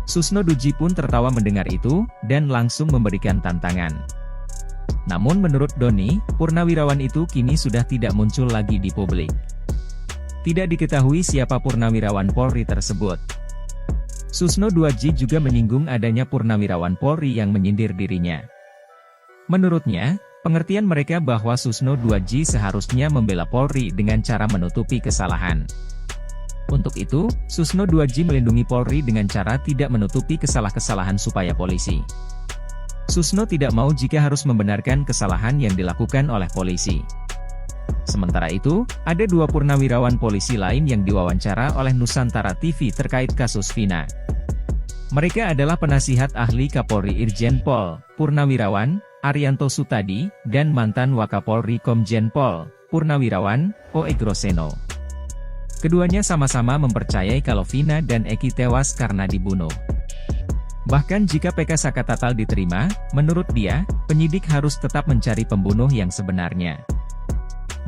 Susno Duji pun tertawa mendengar itu, dan langsung memberikan tantangan. Namun menurut Doni, purnawirawan itu kini sudah tidak muncul lagi di publik. Tidak diketahui siapa purnawirawan Polri tersebut. Susno Duji juga menyinggung adanya purnawirawan Polri yang menyindir dirinya. Menurutnya, pengertian mereka bahwa Susno Duji seharusnya membela Polri dengan cara menutupi kesalahan. Untuk itu, Susno Duji melindungi Polri dengan cara tidak menutupi kesalahan supaya polisi. Susno tidak mau jika harus membenarkan kesalahan yang dilakukan oleh polisi. Sementara itu, ada 2 purnawirawan polisi lain yang diwawancara oleh Nusantara TV terkait kasus Vina. Mereka adalah penasihat ahli Kapolri Irjen Pol, Purnawirawan Arianto Sutadi, dan mantan Wakapolri Komjen Pol, Purnawirawan O. Egroseno. Keduanya sama-sama mempercayai kalau Vina dan Eki tewas karena dibunuh. Bahkan jika PK Sakatatal diterima, menurut dia, penyidik harus tetap mencari pembunuh yang sebenarnya.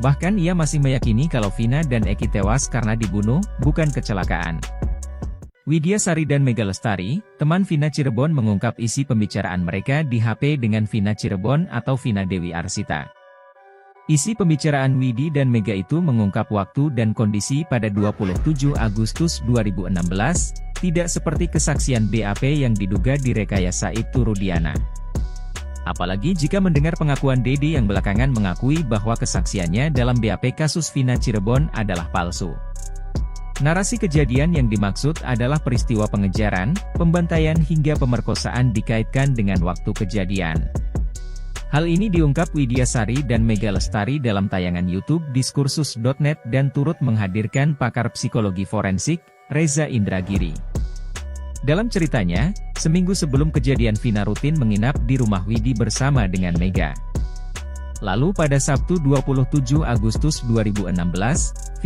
Bahkan ia masih meyakini kalau Vina dan Eki tewas karena dibunuh, bukan kecelakaan. Widya Sari dan Mega Lestari, teman Vina Cirebon mengungkap isi pembicaraan mereka di HP dengan Vina Cirebon atau Vina Dewi Arsita. Isi pembicaraan Widi dan Mega itu mengungkap waktu dan kondisi pada 27 Agustus 2016, tidak seperti kesaksian BAP yang diduga direkayasa Ibtu Rudiana. Apalagi jika mendengar pengakuan Dede yang belakangan mengakui bahwa kesaksiannya dalam BAP kasus Vina Cirebon adalah palsu. Narasi kejadian yang dimaksud adalah peristiwa pengejaran, pembantaian hingga pemerkosaan dikaitkan dengan waktu kejadian. Hal ini diungkap Widya Sari dan Mega Lestari dalam tayangan YouTube Diskursus.net dan turut menghadirkan pakar psikologi forensik, Reza Indragiri. Dalam ceritanya, seminggu sebelum kejadian Vina rutin menginap di rumah Widi bersama dengan Mega. Lalu pada Sabtu 27 Agustus 2016,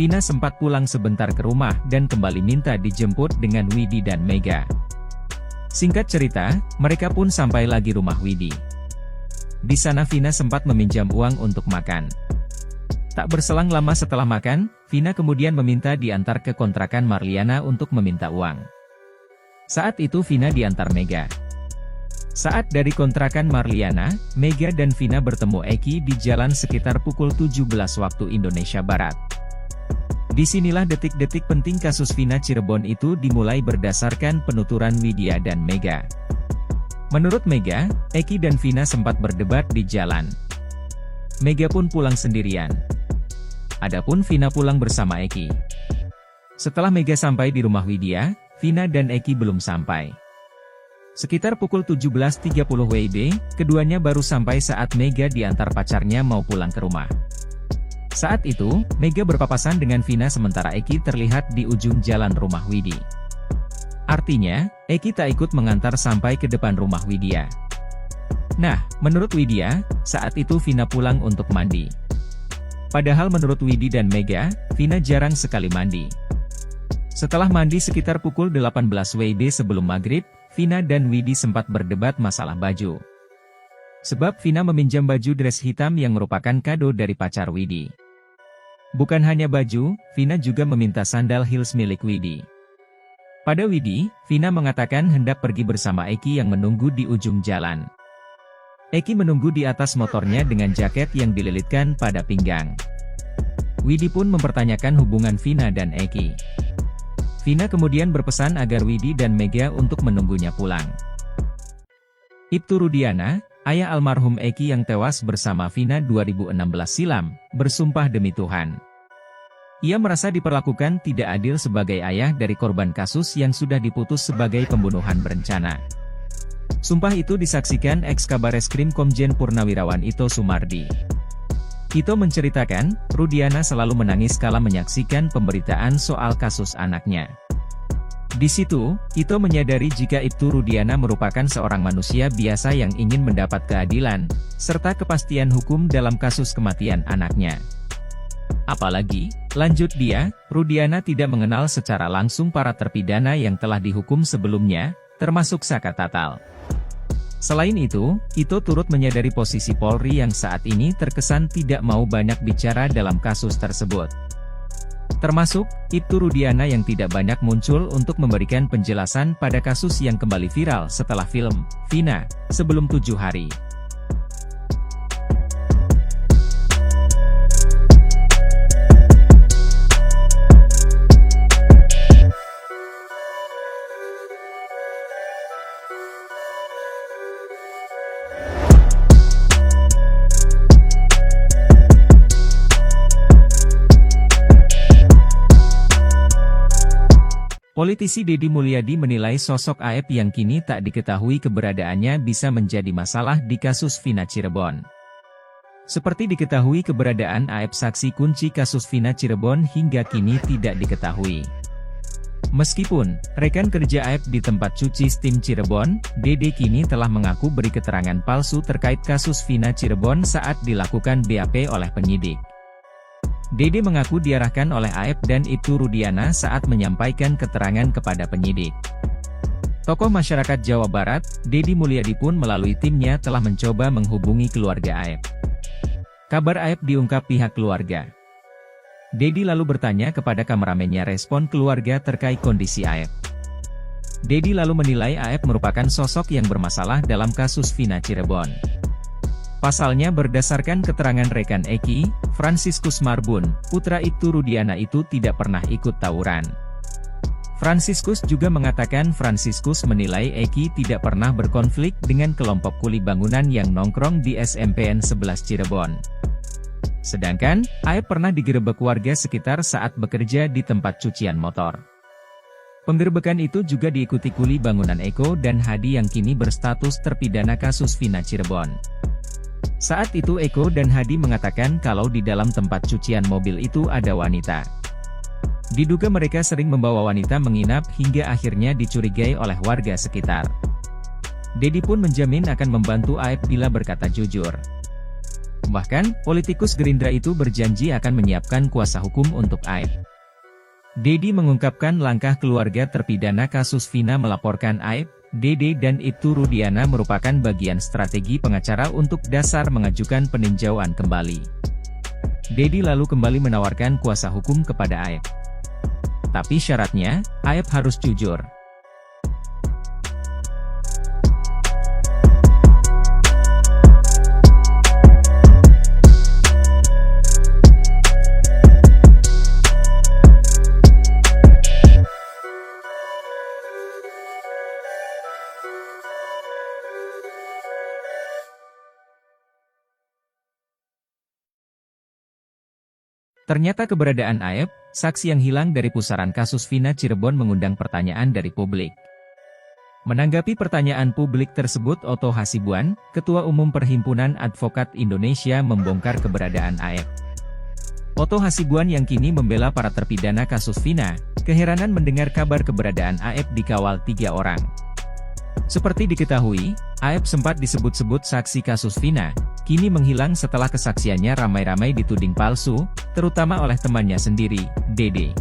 Vina sempat pulang sebentar ke rumah dan kembali minta dijemput dengan Widi dan Mega. Singkat cerita, mereka pun sampai lagi rumah Widi. Di sana Vina sempat meminjam uang untuk makan. Tak berselang lama setelah makan, Vina kemudian meminta diantar ke kontrakan Marliana untuk meminta uang. Saat itu Vina diantar Mega. Saat dari kontrakan Marliana, Mega dan Vina bertemu Eki di jalan sekitar pukul 17 waktu Indonesia Barat. Disinilah detik-detik penting kasus Vina Cirebon itu dimulai berdasarkan penuturan Widya dan Mega. Menurut Mega, Eki dan Vina sempat berdebat di jalan. Mega pun pulang sendirian. Adapun Vina pulang bersama Eki. Setelah Mega sampai di rumah Widya, Vina dan Eki belum sampai. Sekitar pukul 17.30 WIB, keduanya baru sampai saat Mega diantar pacarnya mau pulang ke rumah. Saat itu, Mega berpapasan dengan Vina sementara Eki terlihat di ujung jalan rumah Widi. Artinya, Eki tak ikut mengantar sampai ke depan rumah Widya. Nah, menurut Widya, saat itu Vina pulang untuk mandi. Padahal menurut Widi dan Mega, Vina jarang sekali mandi. Setelah mandi sekitar pukul 18 WIB sebelum maghrib, Vina dan Widi sempat berdebat masalah baju. Sebab Vina meminjam baju dress hitam yang merupakan kado dari pacar Widi. Bukan hanya baju, Vina juga meminta sandal heels milik Widi. Pada Widi, Vina mengatakan hendak pergi bersama Eki yang menunggu di ujung jalan. Eki menunggu di atas motornya dengan jaket yang dililitkan pada pinggang. Widi pun mempertanyakan hubungan Vina dan Eki. Vina kemudian berpesan agar Widi dan Mega untuk menunggunya pulang. Ibtu Rudiana, ayah almarhum Eki yang tewas bersama Vina 2016 silam, bersumpah demi Tuhan. Ia merasa diperlakukan tidak adil sebagai ayah dari korban kasus yang sudah diputus sebagai pembunuhan berencana. Sumpah itu disaksikan ex-Kabareskrim Komjen Purnawirawan Ito Sumardi. Ito menceritakan, Rudiana selalu menangis kala menyaksikan pemberitaan soal kasus anaknya. Di situ, Ito menyadari jika Ibtu Rudiana merupakan seorang manusia biasa yang ingin mendapat keadilan, serta kepastian hukum dalam kasus kematian anaknya. Apalagi, lanjut dia, Rudiana tidak mengenal secara langsung para terpidana yang telah dihukum sebelumnya, termasuk Sakatatal. Selain itu, Ito turut menyadari posisi Polri yang saat ini terkesan tidak mau banyak bicara dalam kasus tersebut. Termasuk, Ibtu Rudiana yang tidak banyak muncul untuk memberikan penjelasan pada kasus yang kembali viral setelah film Vina sebelum 7 hari. Politisi Deddy Mulyadi menilai sosok Aep yang kini tak diketahui keberadaannya bisa menjadi masalah di kasus Vina Cirebon. Seperti diketahui keberadaan Aep saksi kunci kasus Vina Cirebon hingga kini tidak diketahui. Meskipun rekan kerja Aep di tempat cuci steam Cirebon, Dede kini telah mengaku beri keterangan palsu terkait kasus Vina Cirebon saat dilakukan BAP oleh penyidik. Dede mengaku diarahkan oleh Aep dan Ibtu Rudiana saat menyampaikan keterangan kepada penyidik. Tokoh masyarakat Jawa Barat, Deddy Mulyadi pun melalui timnya telah mencoba menghubungi keluarga Aep. Kabar Aep diungkap pihak keluarga. Deddy lalu bertanya kepada kameramennya respon keluarga terkait kondisi Aep. Deddy lalu menilai Aep merupakan sosok yang bermasalah dalam kasus Vina Cirebon. Pasalnya berdasarkan keterangan rekan Eki, Franciscus Marbun, putra Ibtu Rudiana itu tidak pernah ikut tawuran. Franciscus juga mengatakan Franciscus menilai Eki tidak pernah berkonflik dengan kelompok kuli bangunan yang nongkrong di SMPN 11 Cirebon. Sedangkan, Aep pernah digerebek warga sekitar saat bekerja di tempat cucian motor. Penggerebekan itu juga diikuti kuli bangunan Eko dan Hadi yang kini berstatus terpidana kasus Vina Cirebon. Saat itu Eko dan Hadi mengatakan kalau di dalam tempat cucian mobil itu ada wanita. Diduga mereka sering membawa wanita menginap hingga akhirnya dicurigai oleh warga sekitar. Deddy pun menjamin akan membantu Aep bila berkata jujur. Bahkan, politikus Gerindra itu berjanji akan menyiapkan kuasa hukum untuk Aep. Deddy mengungkapkan langkah keluarga terpidana kasus Vina melaporkan Aep, Dede dan Ibtu Rudiana merupakan bagian strategi pengacara untuk dasar mengajukan peninjauan kembali. Deddy lalu kembali menawarkan kuasa hukum kepada Aep. Tapi syaratnya, Aep harus jujur. Ternyata keberadaan Aep, saksi yang hilang dari pusaran kasus Vina Cirebon mengundang pertanyaan dari publik. Menanggapi pertanyaan publik tersebut, Otto Hasibuan, Ketua Umum Perhimpunan Advokat Indonesia membongkar keberadaan Aep. Otto Hasibuan yang kini membela para terpidana kasus Vina, keheranan mendengar kabar keberadaan Aep dikawal 3 orang. Seperti diketahui, Aep sempat disebut-sebut saksi kasus Vina, kini menghilang setelah kesaksiannya ramai-ramai dituding palsu, terutama oleh temannya sendiri, Dede.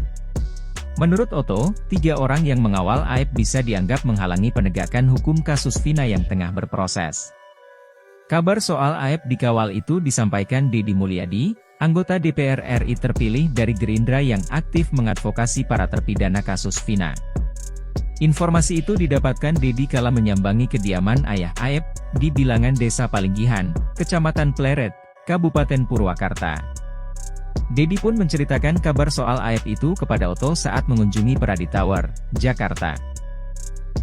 Menurut Otto, 3 orang yang mengawal Aep bisa dianggap menghalangi penegakan hukum kasus Vina yang tengah berproses. Kabar soal Aep dikawal itu disampaikan Deddy Mulyadi, anggota DPR RI terpilih dari Gerindra yang aktif mengadvokasi para terpidana kasus Vina. Informasi itu didapatkan Deddy kala menyambangi kediaman ayah Aep, di bilangan Desa Palinggihan, Kecamatan Pleret, Kabupaten Purwakarta. Deddy pun menceritakan kabar soal Aep itu kepada Otto saat mengunjungi Peradi Tower, Jakarta.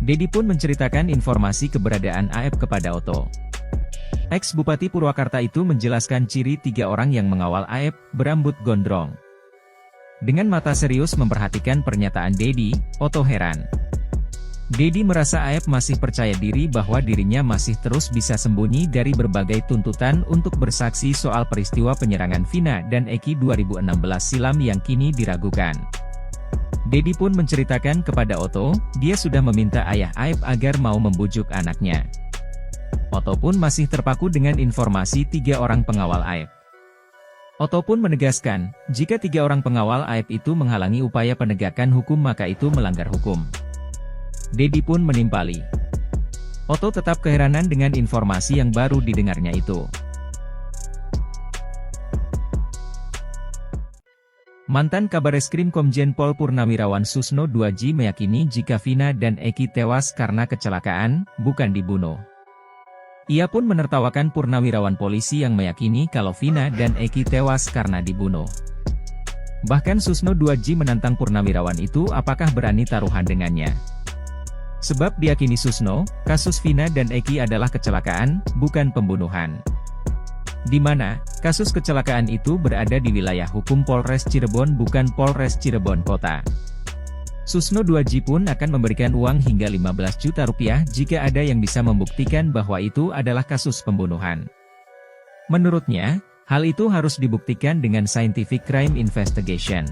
Deddy pun menceritakan informasi keberadaan Aep kepada Otto. Ex-Bupati Purwakarta itu menjelaskan ciri 3 orang yang mengawal Aep, berambut gondrong. Dengan mata serius memperhatikan pernyataan Deddy, Otto heran. Deddy merasa Aep masih percaya diri bahwa dirinya masih terus bisa sembunyi dari berbagai tuntutan untuk bersaksi soal peristiwa penyerangan Vina dan Eki 2016 silam yang kini diragukan. Deddy pun menceritakan kepada Otto, dia sudah meminta ayah Aep agar mau membujuk anaknya. Otto pun masih terpaku dengan informasi 3 orang pengawal Aep. Otto pun menegaskan, jika 3 orang pengawal Aep itu menghalangi upaya penegakan hukum maka itu melanggar hukum. Deddy pun menimpali. Otto tetap keheranan dengan informasi yang baru didengarnya itu. Mantan Kabareskrim Komjen Pol Purnawirawan Susno 2J meyakini jika Vina dan Eki tewas karena kecelakaan, bukan dibunuh. Ia pun menertawakan purnawirawan polisi yang meyakini kalau Vina dan Eki tewas karena dibunuh. Bahkan Susno 2J menantang purnawirawan itu apakah berani taruhan dengannya. Sebab diyakini Susno, kasus Vina dan Eki adalah kecelakaan, bukan pembunuhan. Di mana, kasus kecelakaan itu berada di wilayah hukum Polres Cirebon bukan Polres Cirebon Kota. Susno 2J pun akan memberikan uang hingga 15 juta rupiah jika ada yang bisa membuktikan bahwa itu adalah kasus pembunuhan. Menurutnya, hal itu harus dibuktikan dengan scientific crime investigation.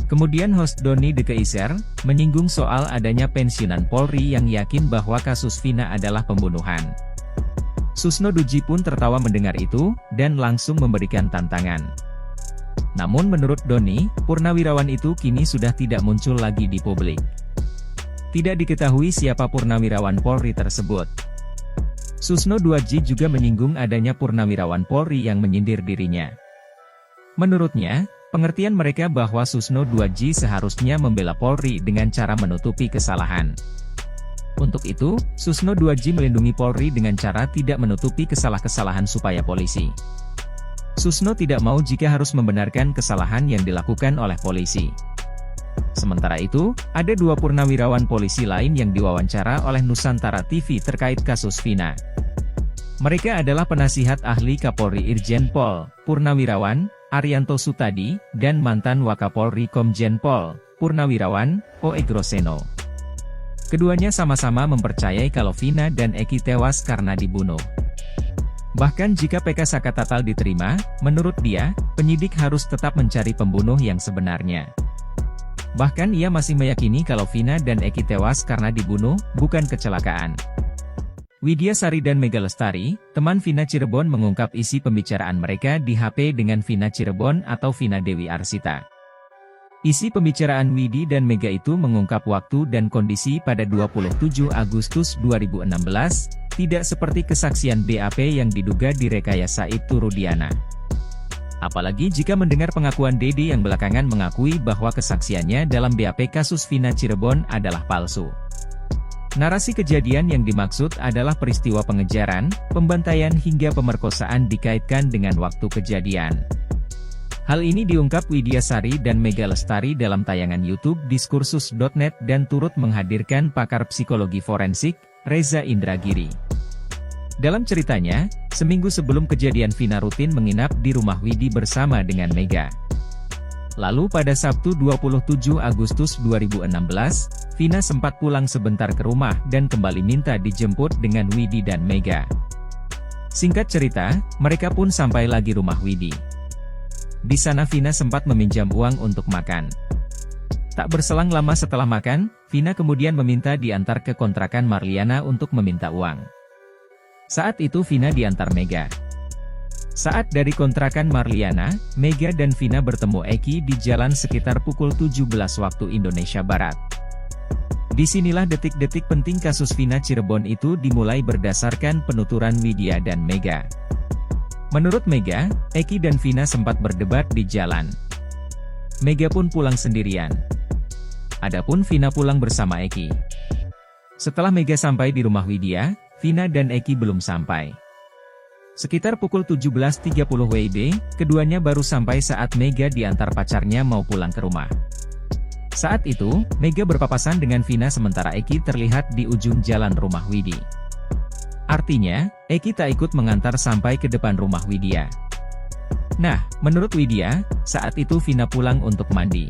Kemudian host Doni De Keiser, menyinggung soal adanya pensiunan Polri yang yakin bahwa kasus Vina adalah pembunuhan. Susno 2J pun tertawa mendengar itu, dan langsung memberikan tantangan. Namun menurut Doni, purnawirawan itu kini sudah tidak muncul lagi di publik. Tidak diketahui siapa purnawirawan Polri tersebut. Susno 2J juga menyinggung adanya purnawirawan Polri yang menyindir dirinya. Menurutnya, pengertian mereka bahwa Susno 2J seharusnya membela Polri dengan cara menutupi kesalahan. Untuk itu, Susno 2J melindungi Polri dengan cara tidak menutupi kesalahan supaya polisi. Susno tidak mau jika harus membenarkan kesalahan yang dilakukan oleh polisi. Sementara itu, ada dua purnawirawan polisi lain yang diwawancara oleh Nusantara TV terkait kasus Vina. Mereka adalah penasihat ahli Kapolri Irjen Pol, Purnawirawan Arianto Sutadi, dan mantan Wakapolri Komjen Pol, Purnawirawan O.E. Groseno. Keduanya sama-sama mempercayai kalau Vina dan Eki tewas karena dibunuh. Bahkan jika PK Sakatatal diterima, menurut dia, penyidik harus tetap mencari pembunuh yang sebenarnya. Bahkan ia masih meyakini kalau Vina dan Eki tewas karena dibunuh, bukan kecelakaan. Widya Sari dan Mega Lestari, teman Vina Cirebon mengungkap isi pembicaraan mereka di HP dengan Vina Cirebon atau Vina Dewi Arsita. Isi pembicaraan Widi dan Mega itu mengungkap waktu dan kondisi pada 27 Agustus 2016, tidak seperti kesaksian BAP yang diduga direkayasa itu Rudiana. Apalagi jika mendengar pengakuan Dede yang belakangan mengakui bahwa kesaksiannya dalam BAP kasus Vina Cirebon adalah palsu. Narasi kejadian yang dimaksud adalah peristiwa pengejaran, pembantaian hingga pemerkosaan dikaitkan dengan waktu kejadian. Hal ini diungkap Widya Sari dan Mega Lestari dalam tayangan YouTube Diskursus.net dan turut menghadirkan pakar psikologi forensik, Reza Indragiri. Dalam ceritanya, seminggu sebelum kejadian Vina rutin menginap di rumah Widi bersama dengan Mega. Lalu pada Sabtu 27 Agustus 2016, Vina sempat pulang sebentar ke rumah dan kembali minta dijemput dengan Widi dan Mega. Singkat cerita, mereka pun sampai lagi rumah Widi. Di sana Vina sempat meminjam uang untuk makan. Tak berselang lama setelah makan, Vina kemudian meminta diantar ke kontrakan Marliana untuk meminta uang. Saat itu Vina diantar Mega. Saat dari kontrakan Marliana, Mega dan Vina bertemu Eki di jalan sekitar pukul 17 waktu Indonesia Barat. Disinilah detik-detik penting kasus Vina Cirebon itu dimulai berdasarkan penuturan Widya dan Mega. Menurut Mega, Eki dan Vina sempat berdebat di jalan. Mega pun pulang sendirian. Adapun Vina pulang bersama Eki. Setelah Mega sampai di rumah Widya, Vina dan Eki belum sampai. Sekitar pukul 17.30 WIB, keduanya baru sampai saat Mega diantar pacarnya mau pulang ke rumah. Saat itu, Mega berpapasan dengan Vina sementara Eki terlihat di ujung jalan rumah Widi. Artinya, Eki tak ikut mengantar sampai ke depan rumah Widya. Nah, menurut Widya, saat itu Vina pulang untuk mandi.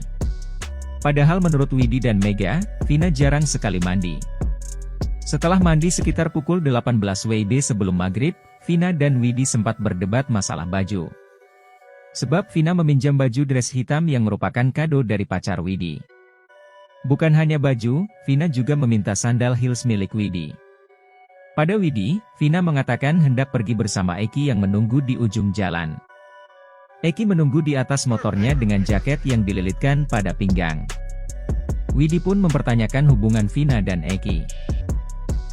Padahal menurut Widi dan Mega, Vina jarang sekali mandi. Setelah mandi sekitar pukul 18 WIB sebelum maghrib, Vina dan Widi sempat berdebat masalah baju. Sebab Vina meminjam baju dress hitam yang merupakan kado dari pacar Widi. Bukan hanya baju, Vina juga meminta sandal heels milik Widi. Pada Widi, Vina mengatakan hendak pergi bersama Eki yang menunggu di ujung jalan. Eki menunggu di atas motornya dengan jaket yang dililitkan pada pinggang. Widi pun mempertanyakan hubungan Vina dan Eki.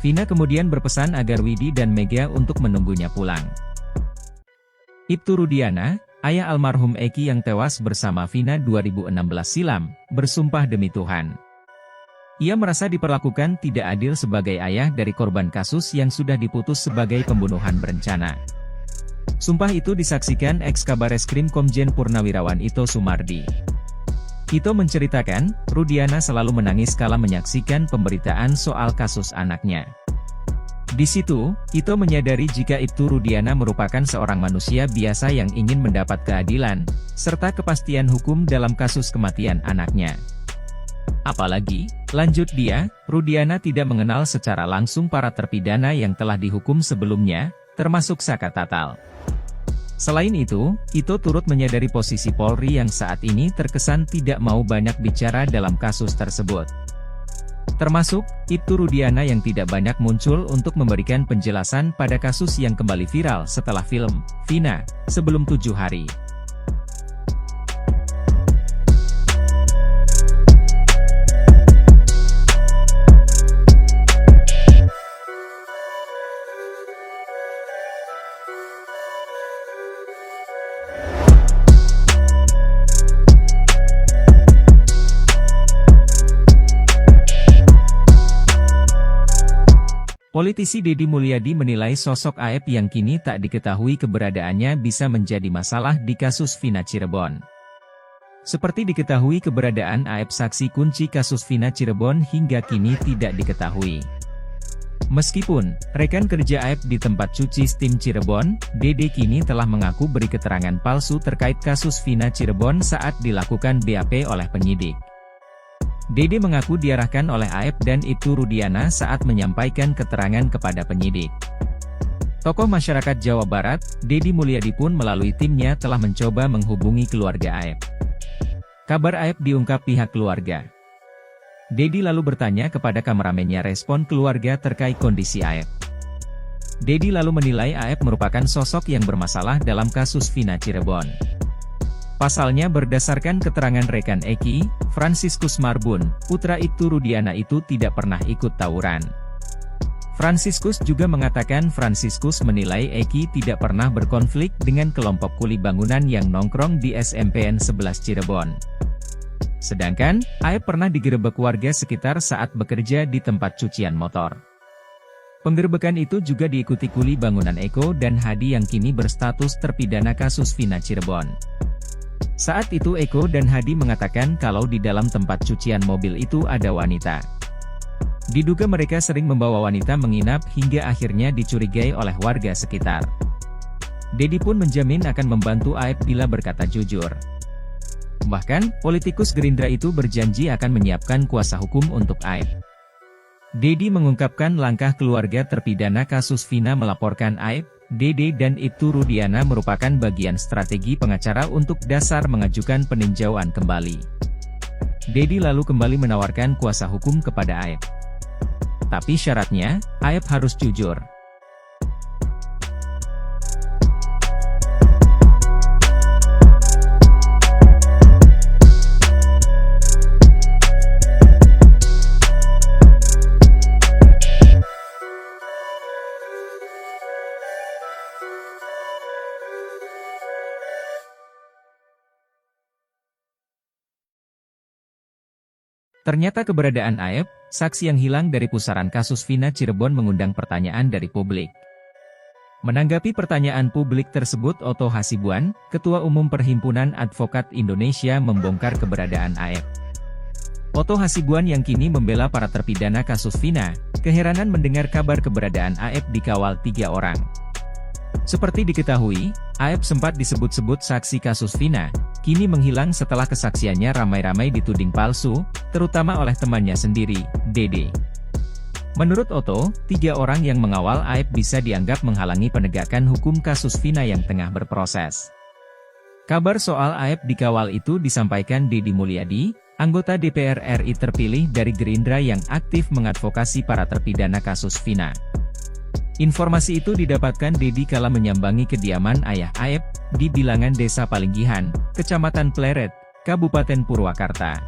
Vina kemudian berpesan agar Widi dan Mega untuk menunggunya pulang. Ibtu Rudiana, ayah almarhum Eki yang tewas bersama Vina 2016 silam, bersumpah demi Tuhan. Ia merasa diperlakukan tidak adil sebagai ayah dari korban kasus yang sudah diputus sebagai pembunuhan berencana. Sumpah itu disaksikan ex-Kabareskrim Komjen Purnawirawan Ito Sumardi. Ito menceritakan, Rudiana selalu menangis kala menyaksikan pemberitaan soal kasus anaknya. Di situ, Ito menyadari jika Ibtu Rudiana merupakan seorang manusia biasa yang ingin mendapat keadilan, serta kepastian hukum dalam kasus kematian anaknya. Apalagi, lanjut dia, Rudiana tidak mengenal secara langsung para terpidana yang telah dihukum sebelumnya, termasuk Saka Tatal. Selain itu, Ito turut menyadari posisi Polri yang saat ini terkesan tidak mau banyak bicara dalam kasus tersebut. Termasuk, Ibtu Rudiana yang tidak banyak muncul untuk memberikan penjelasan pada kasus yang kembali viral setelah film Vina, sebelum 7 hari. Politisi Deddy Mulyadi menilai sosok Aep yang kini tak diketahui keberadaannya bisa menjadi masalah di kasus Vina Cirebon. Seperti diketahui keberadaan Aep saksi kunci kasus Vina Cirebon hingga kini tidak diketahui. Meskipun rekan kerja Aep di tempat cuci steam Cirebon, Deddy kini telah mengaku beri keterangan palsu terkait kasus Vina Cirebon saat dilakukan BAP oleh penyidik. Deddy mengaku diarahkan oleh Aep dan Ibtu Rudiana saat menyampaikan keterangan kepada penyidik. Tokoh masyarakat Jawa Barat, Deddy Mulyadi pun melalui timnya telah mencoba menghubungi keluarga Aep. Kabar Aep diungkap pihak keluarga. Deddy lalu bertanya kepada kameramennya respon keluarga terkait kondisi Aep. Deddy lalu menilai Aep merupakan sosok yang bermasalah dalam kasus Vina Cirebon. Pasalnya berdasarkan keterangan rekan Eki, Franciscus Marbun, putra Ibtu Rudiana itu tidak pernah ikut tawuran. Franciscus juga mengatakan Franciscus menilai Eki tidak pernah berkonflik dengan kelompok kuli bangunan yang nongkrong di SMPN 11 Cirebon. Sedangkan, Aep pernah digerebek warga sekitar saat bekerja di tempat cucian motor. Penggerebekan itu juga diikuti kuli bangunan Eko dan Hadi yang kini berstatus terpidana kasus Vina Cirebon. Saat itu Eko dan Hadi mengatakan kalau di dalam tempat cucian mobil itu ada wanita. Diduga mereka sering membawa wanita menginap hingga akhirnya dicurigai oleh warga sekitar. Deddy pun menjamin akan membantu Aep bila berkata jujur. Bahkan, politikus Gerindra itu berjanji akan menyiapkan kuasa hukum untuk Aep. Deddy mengungkapkan langkah keluarga terpidana kasus Vina melaporkan Aep, Dede dan Ibtu Rudiana merupakan bagian strategi pengacara untuk dasar mengajukan peninjauan kembali. Deddy lalu kembali menawarkan kuasa hukum kepada Aep. Tapi syaratnya, Aep harus jujur. Ternyata keberadaan Aep, saksi yang hilang dari pusaran kasus Vina Cirebon mengundang pertanyaan dari publik. Menanggapi pertanyaan publik tersebut Oto Hasibuan, Ketua Umum Perhimpunan Advokat Indonesia membongkar keberadaan Aep. Oto Hasibuan yang kini membela para terpidana kasus Vina, keheranan mendengar kabar keberadaan Aep dikawal 3 orang. Seperti diketahui, Aep sempat disebut-sebut saksi kasus Vina, kini menghilang setelah kesaksiannya ramai-ramai dituding palsu, terutama oleh temannya sendiri, Dede. Menurut Oto, 3 orang yang mengawal Aep bisa dianggap menghalangi penegakan hukum kasus Vina yang tengah berproses. Kabar soal Aep dikawal itu disampaikan Deddy Mulyadi, anggota DPR RI terpilih dari Gerindra yang aktif mengadvokasi para terpidana kasus Vina. Informasi itu didapatkan Deddy kala menyambangi kediaman ayah Aep, di bilangan Desa Palinggihan, Kecamatan Pleret, Kabupaten Purwakarta.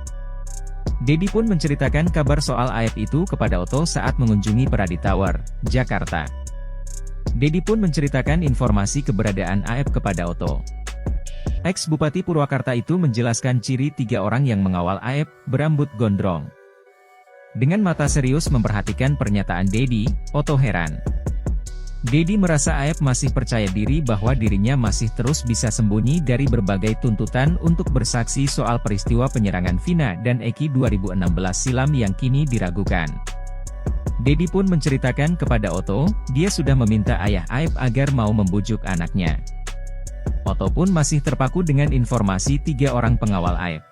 Dedi pun menceritakan kabar soal Aep itu kepada Otto saat mengunjungi Peradi Tower, Jakarta. Dedi pun menceritakan informasi keberadaan Aep kepada Otto. Ex-Bupati Purwakarta itu menjelaskan ciri 3 orang yang mengawal Aep, berambut gondrong. Dengan mata serius memperhatikan pernyataan Dedi, Otto heran. Dedi merasa Aep masih percaya diri bahwa dirinya masih terus bisa sembunyi dari berbagai tuntutan untuk bersaksi soal peristiwa penyerangan Vina dan Eki 2016 silam yang kini diragukan. Dedi pun menceritakan kepada Otto, dia sudah meminta ayah Aep agar mau membujuk anaknya. Otto pun masih terpaku dengan informasi 3 orang pengawal Aep.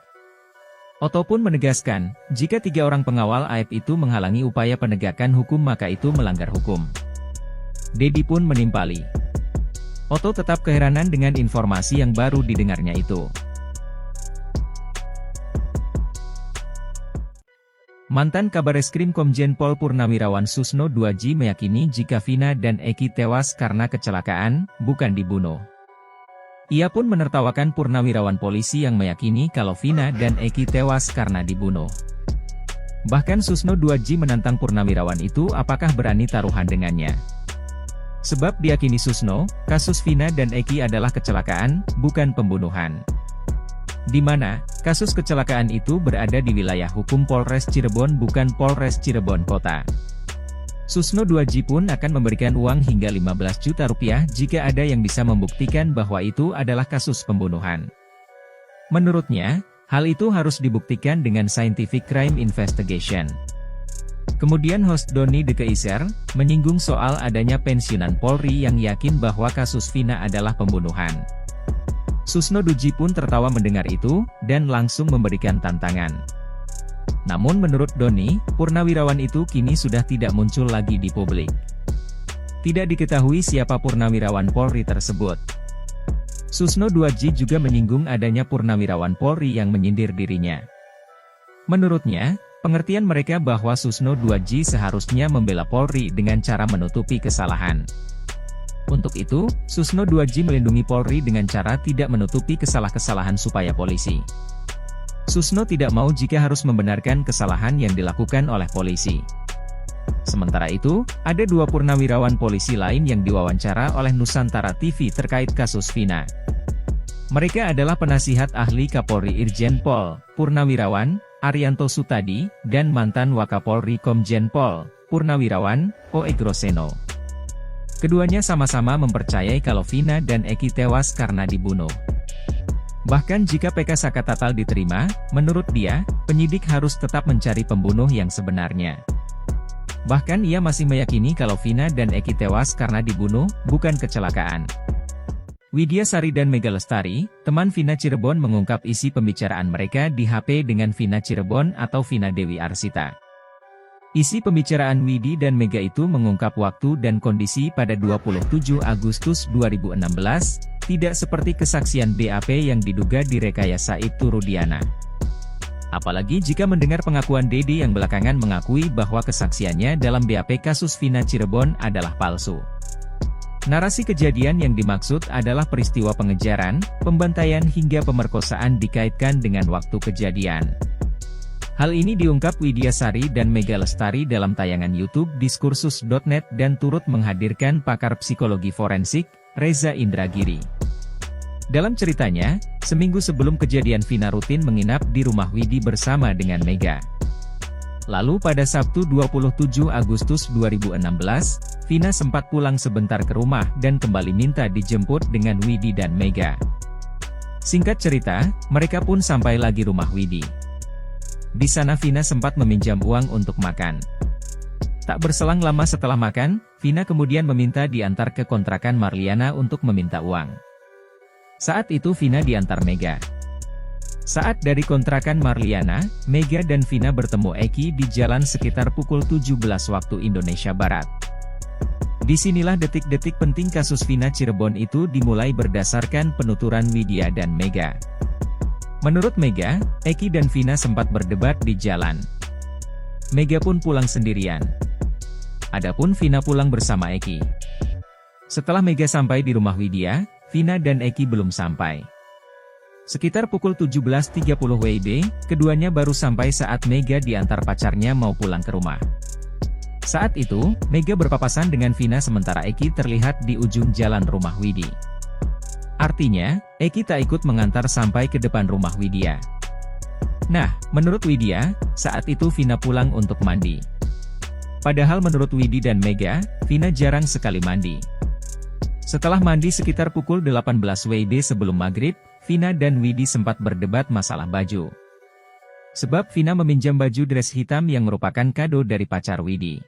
Otto pun menegaskan, jika 3 orang pengawal Aep itu menghalangi upaya penegakan hukum maka itu melanggar hukum. Dedi pun menimpali. Otto tetap keheranan dengan informasi yang baru didengarnya itu. Mantan Kabareskrim Komjen Pol Purnawirawan Susno 2J meyakini jika Vina dan Eki tewas karena kecelakaan, bukan dibunuh. Ia pun menertawakan purnawirawan polisi yang meyakini kalau Vina dan Eki tewas karena dibunuh. Bahkan Susno 2J menantang purnawirawan itu apakah berani taruhan dengannya. Sebab diyakini Susno, kasus Vina dan Eki adalah kecelakaan, bukan pembunuhan. Di mana, kasus kecelakaan itu berada di wilayah hukum Polres Cirebon bukan Polres Cirebon Kota. Susno 2J pun akan memberikan uang hingga 15 juta rupiah jika ada yang bisa membuktikan bahwa itu adalah kasus pembunuhan. Menurutnya, hal itu harus dibuktikan dengan scientific crime investigation. Kemudian host Doni De Keiser, menyinggung soal adanya pensiunan Polri yang yakin bahwa kasus Vina adalah pembunuhan. Susno 2J pun tertawa mendengar itu, dan langsung memberikan tantangan. Namun menurut Doni, purnawirawan itu kini sudah tidak muncul lagi di publik. Tidak diketahui siapa purnawirawan Polri tersebut. Susno 2J juga menyinggung adanya purnawirawan Polri yang menyindir dirinya. Menurutnya, pengertian mereka bahwa Susno 2J seharusnya membela Polri dengan cara menutupi kesalahan. Untuk itu, Susno 2J melindungi Polri dengan cara tidak menutupi kesalahan-kesalahan supaya polisi. Susno tidak mau jika harus membenarkan kesalahan yang dilakukan oleh polisi. Sementara itu, ada 2 purnawirawan polisi lain yang diwawancara oleh Nusantara TV terkait kasus Vina. Mereka adalah penasihat ahli Kapolri Irjen Pol, Purnawirawan Arianto Sutadi, dan mantan Wakapolri Komjen Pol, Purnawirawan O.E. Groseno. Keduanya sama-sama mempercayai kalau Vina dan Eki tewas karena dibunuh. Bahkan jika PK Saka Tatal diterima, menurut dia, penyidik harus tetap mencari pembunuh yang sebenarnya. Bahkan ia masih meyakini kalau Vina dan Eki tewas karena dibunuh, bukan kecelakaan. Widya Sari dan Mega Lestari, teman Vina Cirebon mengungkap isi pembicaraan mereka di HP dengan Vina Cirebon atau Vina Dewi Arsita. Isi pembicaraan Widi dan Mega itu mengungkap waktu dan kondisi pada 27 Agustus 2016, tidak seperti kesaksian BAP yang diduga direkayasa itu Rudiana. Apalagi jika mendengar pengakuan Dedi yang belakangan mengakui bahwa kesaksiannya dalam BAP kasus Vina Cirebon adalah palsu. Narasi kejadian yang dimaksud adalah peristiwa pengejaran, pembantaian hingga pemerkosaan dikaitkan dengan waktu kejadian. Hal ini diungkap Widya Sari dan Mega Lestari dalam tayangan YouTube Diskursus.net dan turut menghadirkan pakar psikologi forensik, Reza Indragiri. Dalam ceritanya, seminggu sebelum kejadian Vina rutin menginap di rumah Widi bersama dengan Mega. Lalu pada Sabtu 27 Agustus 2016, Vina sempat pulang sebentar ke rumah dan kembali minta dijemput dengan Widi dan Mega. Singkat cerita, mereka pun sampai lagi rumah Widi. Di sana Vina sempat meminjam uang untuk makan. Tak berselang lama setelah makan, Vina kemudian meminta diantar ke kontrakan Marliana untuk meminta uang. Saat itu Vina diantar Mega. Saat dari kontrakan Marliana, Mega dan Vina bertemu Eki di jalan sekitar pukul 17 waktu Indonesia Barat. Disinilah detik-detik penting kasus Vina Cirebon itu dimulai berdasarkan penuturan Widya dan Mega. Menurut Mega, Eki dan Vina sempat berdebat di jalan. Mega pun pulang sendirian. Adapun Vina pulang bersama Eki. Setelah Mega sampai di rumah Widya, Vina dan Eki belum sampai. Sekitar pukul 17.30 WIB, keduanya baru sampai saat Mega diantar pacarnya mau pulang ke rumah. Saat itu, Mega berpapasan dengan Vina sementara Eki terlihat di ujung jalan rumah Widi. Artinya, Eki tak ikut mengantar sampai ke depan rumah Widya. Nah, menurut Widya, saat itu Vina pulang untuk mandi. Padahal menurut Widi dan Mega, Vina jarang sekali mandi. Setelah mandi sekitar pukul 18 WIB sebelum maghrib, Vina dan Widi sempat berdebat masalah baju. Sebab Vina meminjam baju dress hitam yang merupakan kado dari pacar Widi.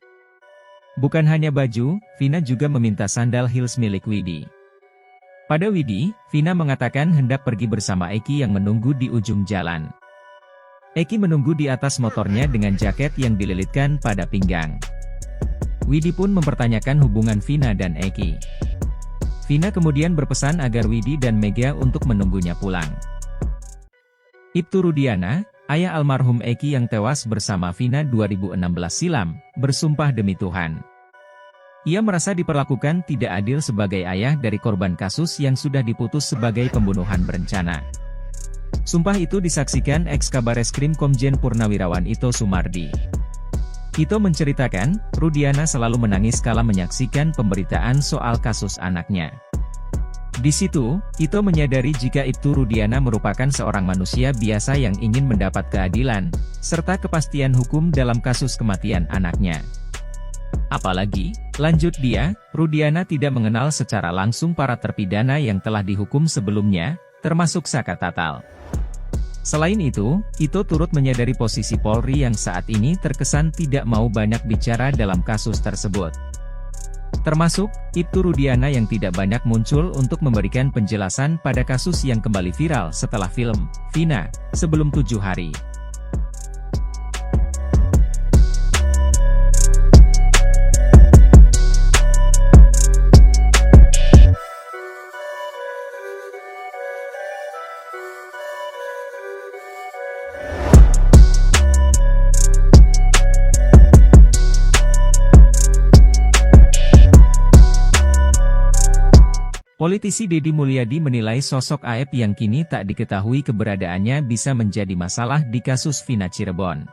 Bukan hanya baju, Vina juga meminta sandal heels milik Widi. Pada Widi, Vina mengatakan hendak pergi bersama Eki yang menunggu di ujung jalan. Eki menunggu di atas motornya dengan jaket yang dililitkan pada pinggang. Widi pun mempertanyakan hubungan Vina dan Eki. Vina kemudian berpesan agar Widi dan Mega untuk menunggunya pulang. Ibtu Rudiana, ayah almarhum Eki yang tewas bersama Vina 2016 silam, bersumpah demi Tuhan. Ia merasa diperlakukan tidak adil sebagai ayah dari korban kasus yang sudah diputus sebagai pembunuhan berencana. Sumpah itu disaksikan ex-Kabareskrim Komjen Purnawirawan Ito Sumardi. Ito menceritakan, Rudiana selalu menangis kala menyaksikan pemberitaan soal kasus anaknya. Di situ, Ito menyadari jika Ibtu Rudiana merupakan seorang manusia biasa yang ingin mendapat keadilan, serta kepastian hukum dalam kasus kematian anaknya. Apalagi, lanjut dia, Rudiana tidak mengenal secara langsung para terpidana yang telah dihukum sebelumnya, termasuk Saka Tatal. Selain itu, Ito turut menyadari posisi Polri yang saat ini terkesan tidak mau banyak bicara dalam kasus tersebut. Termasuk, Ibtu Rudiana yang tidak banyak muncul untuk memberikan penjelasan pada kasus yang kembali viral setelah film Vina, sebelum 7 hari. Politisi Deddy Mulyadi menilai sosok Aep yang kini tak diketahui keberadaannya bisa menjadi masalah di kasus Vina Cirebon.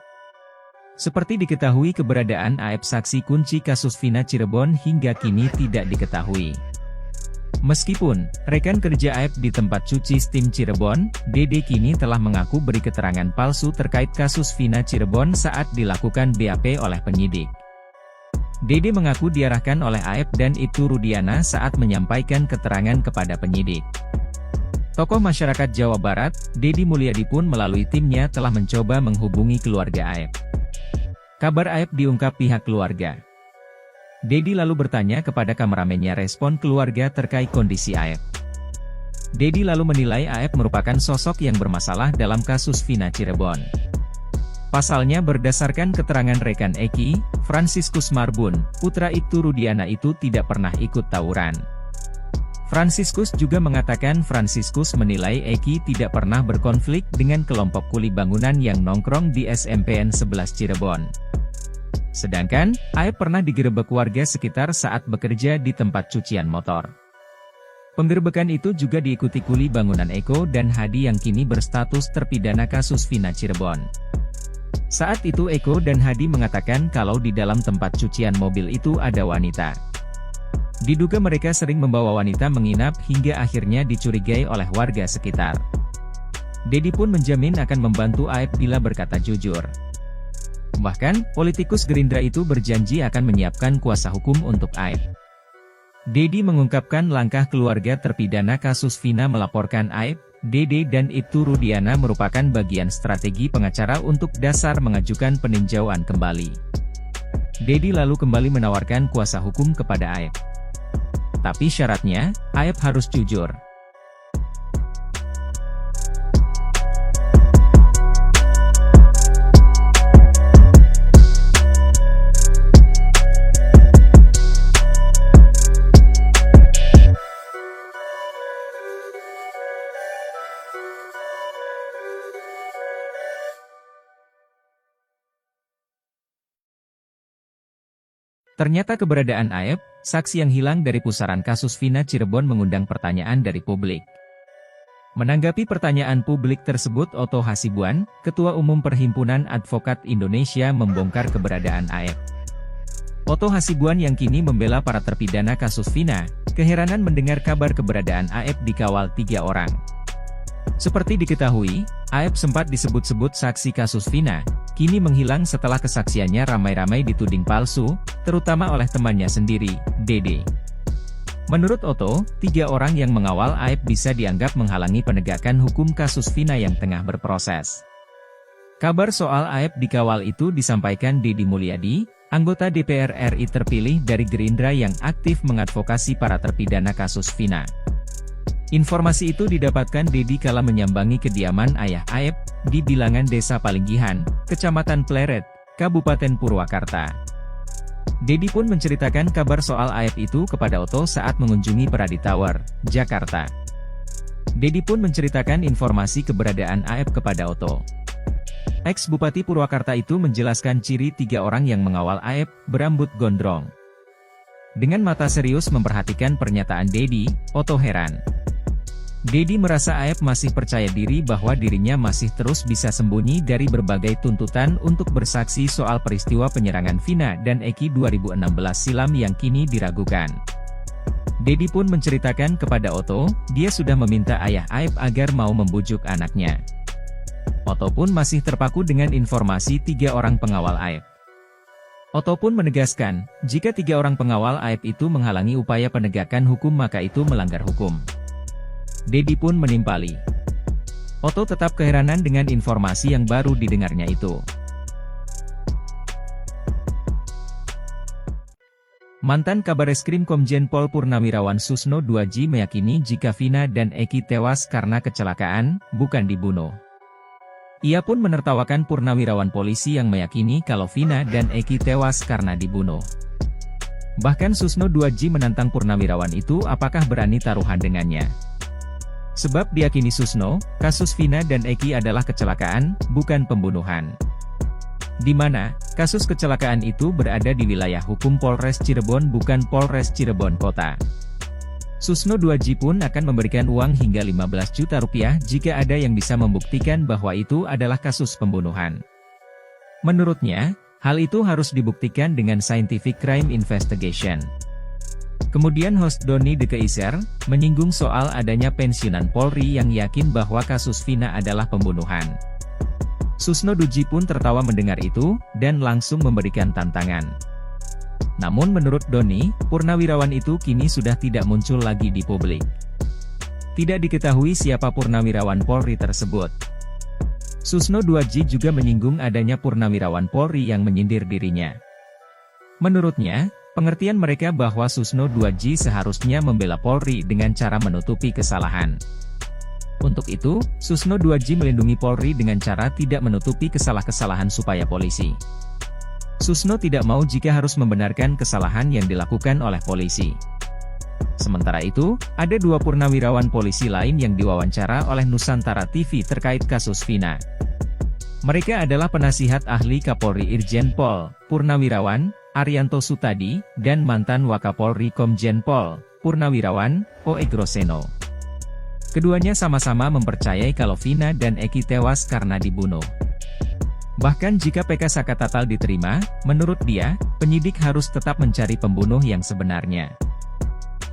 Seperti diketahui keberadaan Aep saksi kunci kasus Vina Cirebon hingga kini tidak diketahui. Meskipun, rekan kerja Aep di tempat cuci steam Cirebon, Dede kini telah mengaku beri keterangan palsu terkait kasus Vina Cirebon saat dilakukan BAP oleh penyidik. Dede mengaku diarahkan oleh Aep dan Ibtu Rudiana saat menyampaikan keterangan kepada penyidik. Tokoh masyarakat Jawa Barat, Deddy Mulyadi pun melalui timnya telah mencoba menghubungi keluarga Aep. Kabar Aep diungkap pihak keluarga. Deddy lalu bertanya kepada kameramennya respon keluarga terkait kondisi Aep. Deddy lalu menilai Aep merupakan sosok yang bermasalah dalam kasus Vina Cirebon. Pasalnya berdasarkan keterangan rekan Eki, Franciscus Marbun, putra Ibtu Rudiana itu tidak pernah ikut tawuran. Franciscus juga mengatakan Franciscus menilai Eki tidak pernah berkonflik dengan kelompok kuli bangunan yang nongkrong di SMPN 11 Cirebon. Sedangkan, Aep pernah digerebek warga sekitar saat bekerja di tempat cucian motor. Penggerebekan itu juga diikuti kuli bangunan Eko dan Hadi yang kini berstatus terpidana kasus Vina Cirebon. Saat itu Eko dan Hadi mengatakan kalau di dalam tempat cucian mobil itu ada wanita. Diduga mereka sering membawa wanita menginap hingga akhirnya dicurigai oleh warga sekitar. Deddy pun menjamin akan membantu Aep bila berkata jujur. Bahkan, politikus Gerindra itu berjanji akan menyiapkan kuasa hukum untuk Aep. Deddy mengungkapkan langkah keluarga terpidana kasus Vina melaporkan Aep, Dede dan Ibtu Rudiana merupakan bagian strategi pengacara untuk dasar mengajukan peninjauan kembali. Deddy lalu kembali menawarkan kuasa hukum kepada Aep. Tapi syaratnya, Aep harus jujur. Ternyata keberadaan Aep, saksi yang hilang dari pusaran kasus Vina Cirebon mengundang pertanyaan dari publik. Menanggapi pertanyaan publik tersebut, Otto Hasibuan, Ketua Umum Perhimpunan Advokat Indonesia, membongkar keberadaan AF. Otto Hasibuan yang kini membela para terpidana kasus Vina, keheranan mendengar kabar keberadaan AF dikawal 3 orang. Seperti diketahui, AF sempat disebut-sebut saksi kasus Vina, kini menghilang setelah kesaksiannya ramai-ramai dituding palsu, terutama oleh temannya sendiri, Dede. Menurut Otto, 3 orang yang mengawal AF bisa dianggap menghalangi penegakan hukum kasus Vina yang tengah berproses. Kabar soal AF dikawal itu disampaikan Deddy Mulyadi, anggota DPR RI terpilih dari Gerindra yang aktif mengadvokasi para terpidana kasus Vina. Informasi itu didapatkan Deddy kala menyambangi kediaman ayah AF, di bilangan Desa Palinggihan, Kecamatan Pleret, Kabupaten Purwakarta. Deddy pun menceritakan kabar soal AF itu kepada Otto saat mengunjungi Pradi Tower, Jakarta. Deddy pun menceritakan informasi keberadaan AF kepada Otto. Ex-Bupati Purwakarta itu menjelaskan ciri 3 orang yang mengawal AF, berambut gondrong. Dengan mata serius memperhatikan pernyataan Deddy, Otto heran. Deddy merasa AF masih percaya diri bahwa dirinya masih terus bisa sembunyi dari berbagai tuntutan untuk bersaksi soal peristiwa penyerangan Vina dan Eki 2016 silam yang kini diragukan. Deddy pun menceritakan kepada Otto, dia sudah meminta ayah AF agar mau membujuk anaknya. Otto pun masih terpaku dengan informasi 3 orang pengawal AF. Otto pun menegaskan, jika 3 orang pengawal AF itu menghalangi upaya penegakan hukum maka itu melanggar hukum. Deddy pun menimpali. Otto tetap keheranan dengan informasi yang baru didengarnya itu. Mantan Kabareskrim Komjen Pol Purnawirawan Susno 2J meyakini jika Vina dan Eki tewas karena kecelakaan, bukan dibunuh. Ia pun menertawakan Purnawirawan polisi yang meyakini kalau Vina dan Eki tewas karena dibunuh. Bahkan Susno 2J menantang Purnawirawan itu apakah berani taruhan dengannya. Sebab diyakini Susno, kasus Vina dan Eki adalah kecelakaan, bukan pembunuhan. Di mana, kasus kecelakaan itu berada di wilayah hukum Polres Cirebon bukan Polres Cirebon Kota. Susno 2J pun akan memberikan uang hingga 15 juta rupiah jika ada yang bisa membuktikan bahwa itu adalah kasus pembunuhan. Menurutnya, hal itu harus dibuktikan dengan scientific crime investigation. Kemudian host Doni De Keiser, menyinggung soal adanya pensiunan Polri yang yakin bahwa kasus Vina adalah pembunuhan. Susno 2J pun tertawa mendengar itu, dan langsung memberikan tantangan. Namun menurut Doni, Purnawirawan itu kini sudah tidak muncul lagi di publik. Tidak diketahui siapa Purnawirawan Polri tersebut. Susno 2J juga menyinggung adanya Purnawirawan Polri yang menyindir dirinya. Menurutnya, pengertian mereka bahwa Susno 2J seharusnya membela Polri dengan cara menutupi kesalahan. Untuk itu, Susno 2J melindungi Polri dengan cara tidak menutupi kesalahan supaya polisi. Susno tidak mau jika harus membenarkan kesalahan yang dilakukan oleh polisi. Sementara itu, ada 2 purnawirawan polisi lain yang diwawancara oleh Nusantara TV terkait kasus Vina. Mereka adalah penasihat ahli Kapolri Irjen Pol Purnawirawan Arianto Sutadi, dan mantan Wakapolri Komjen Pol Purnawirawan O.E. Groseno. Keduanya sama-sama mempercayai kalau Vina dan Eki tewas karena dibunuh. Bahkan jika PK Sakatatal diterima, menurut dia, penyidik harus tetap mencari pembunuh yang sebenarnya.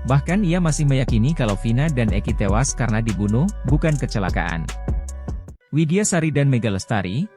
Bahkan ia masih meyakini kalau Vina dan Eki tewas karena dibunuh, bukan kecelakaan. Widya Sari dan Mega Lestari,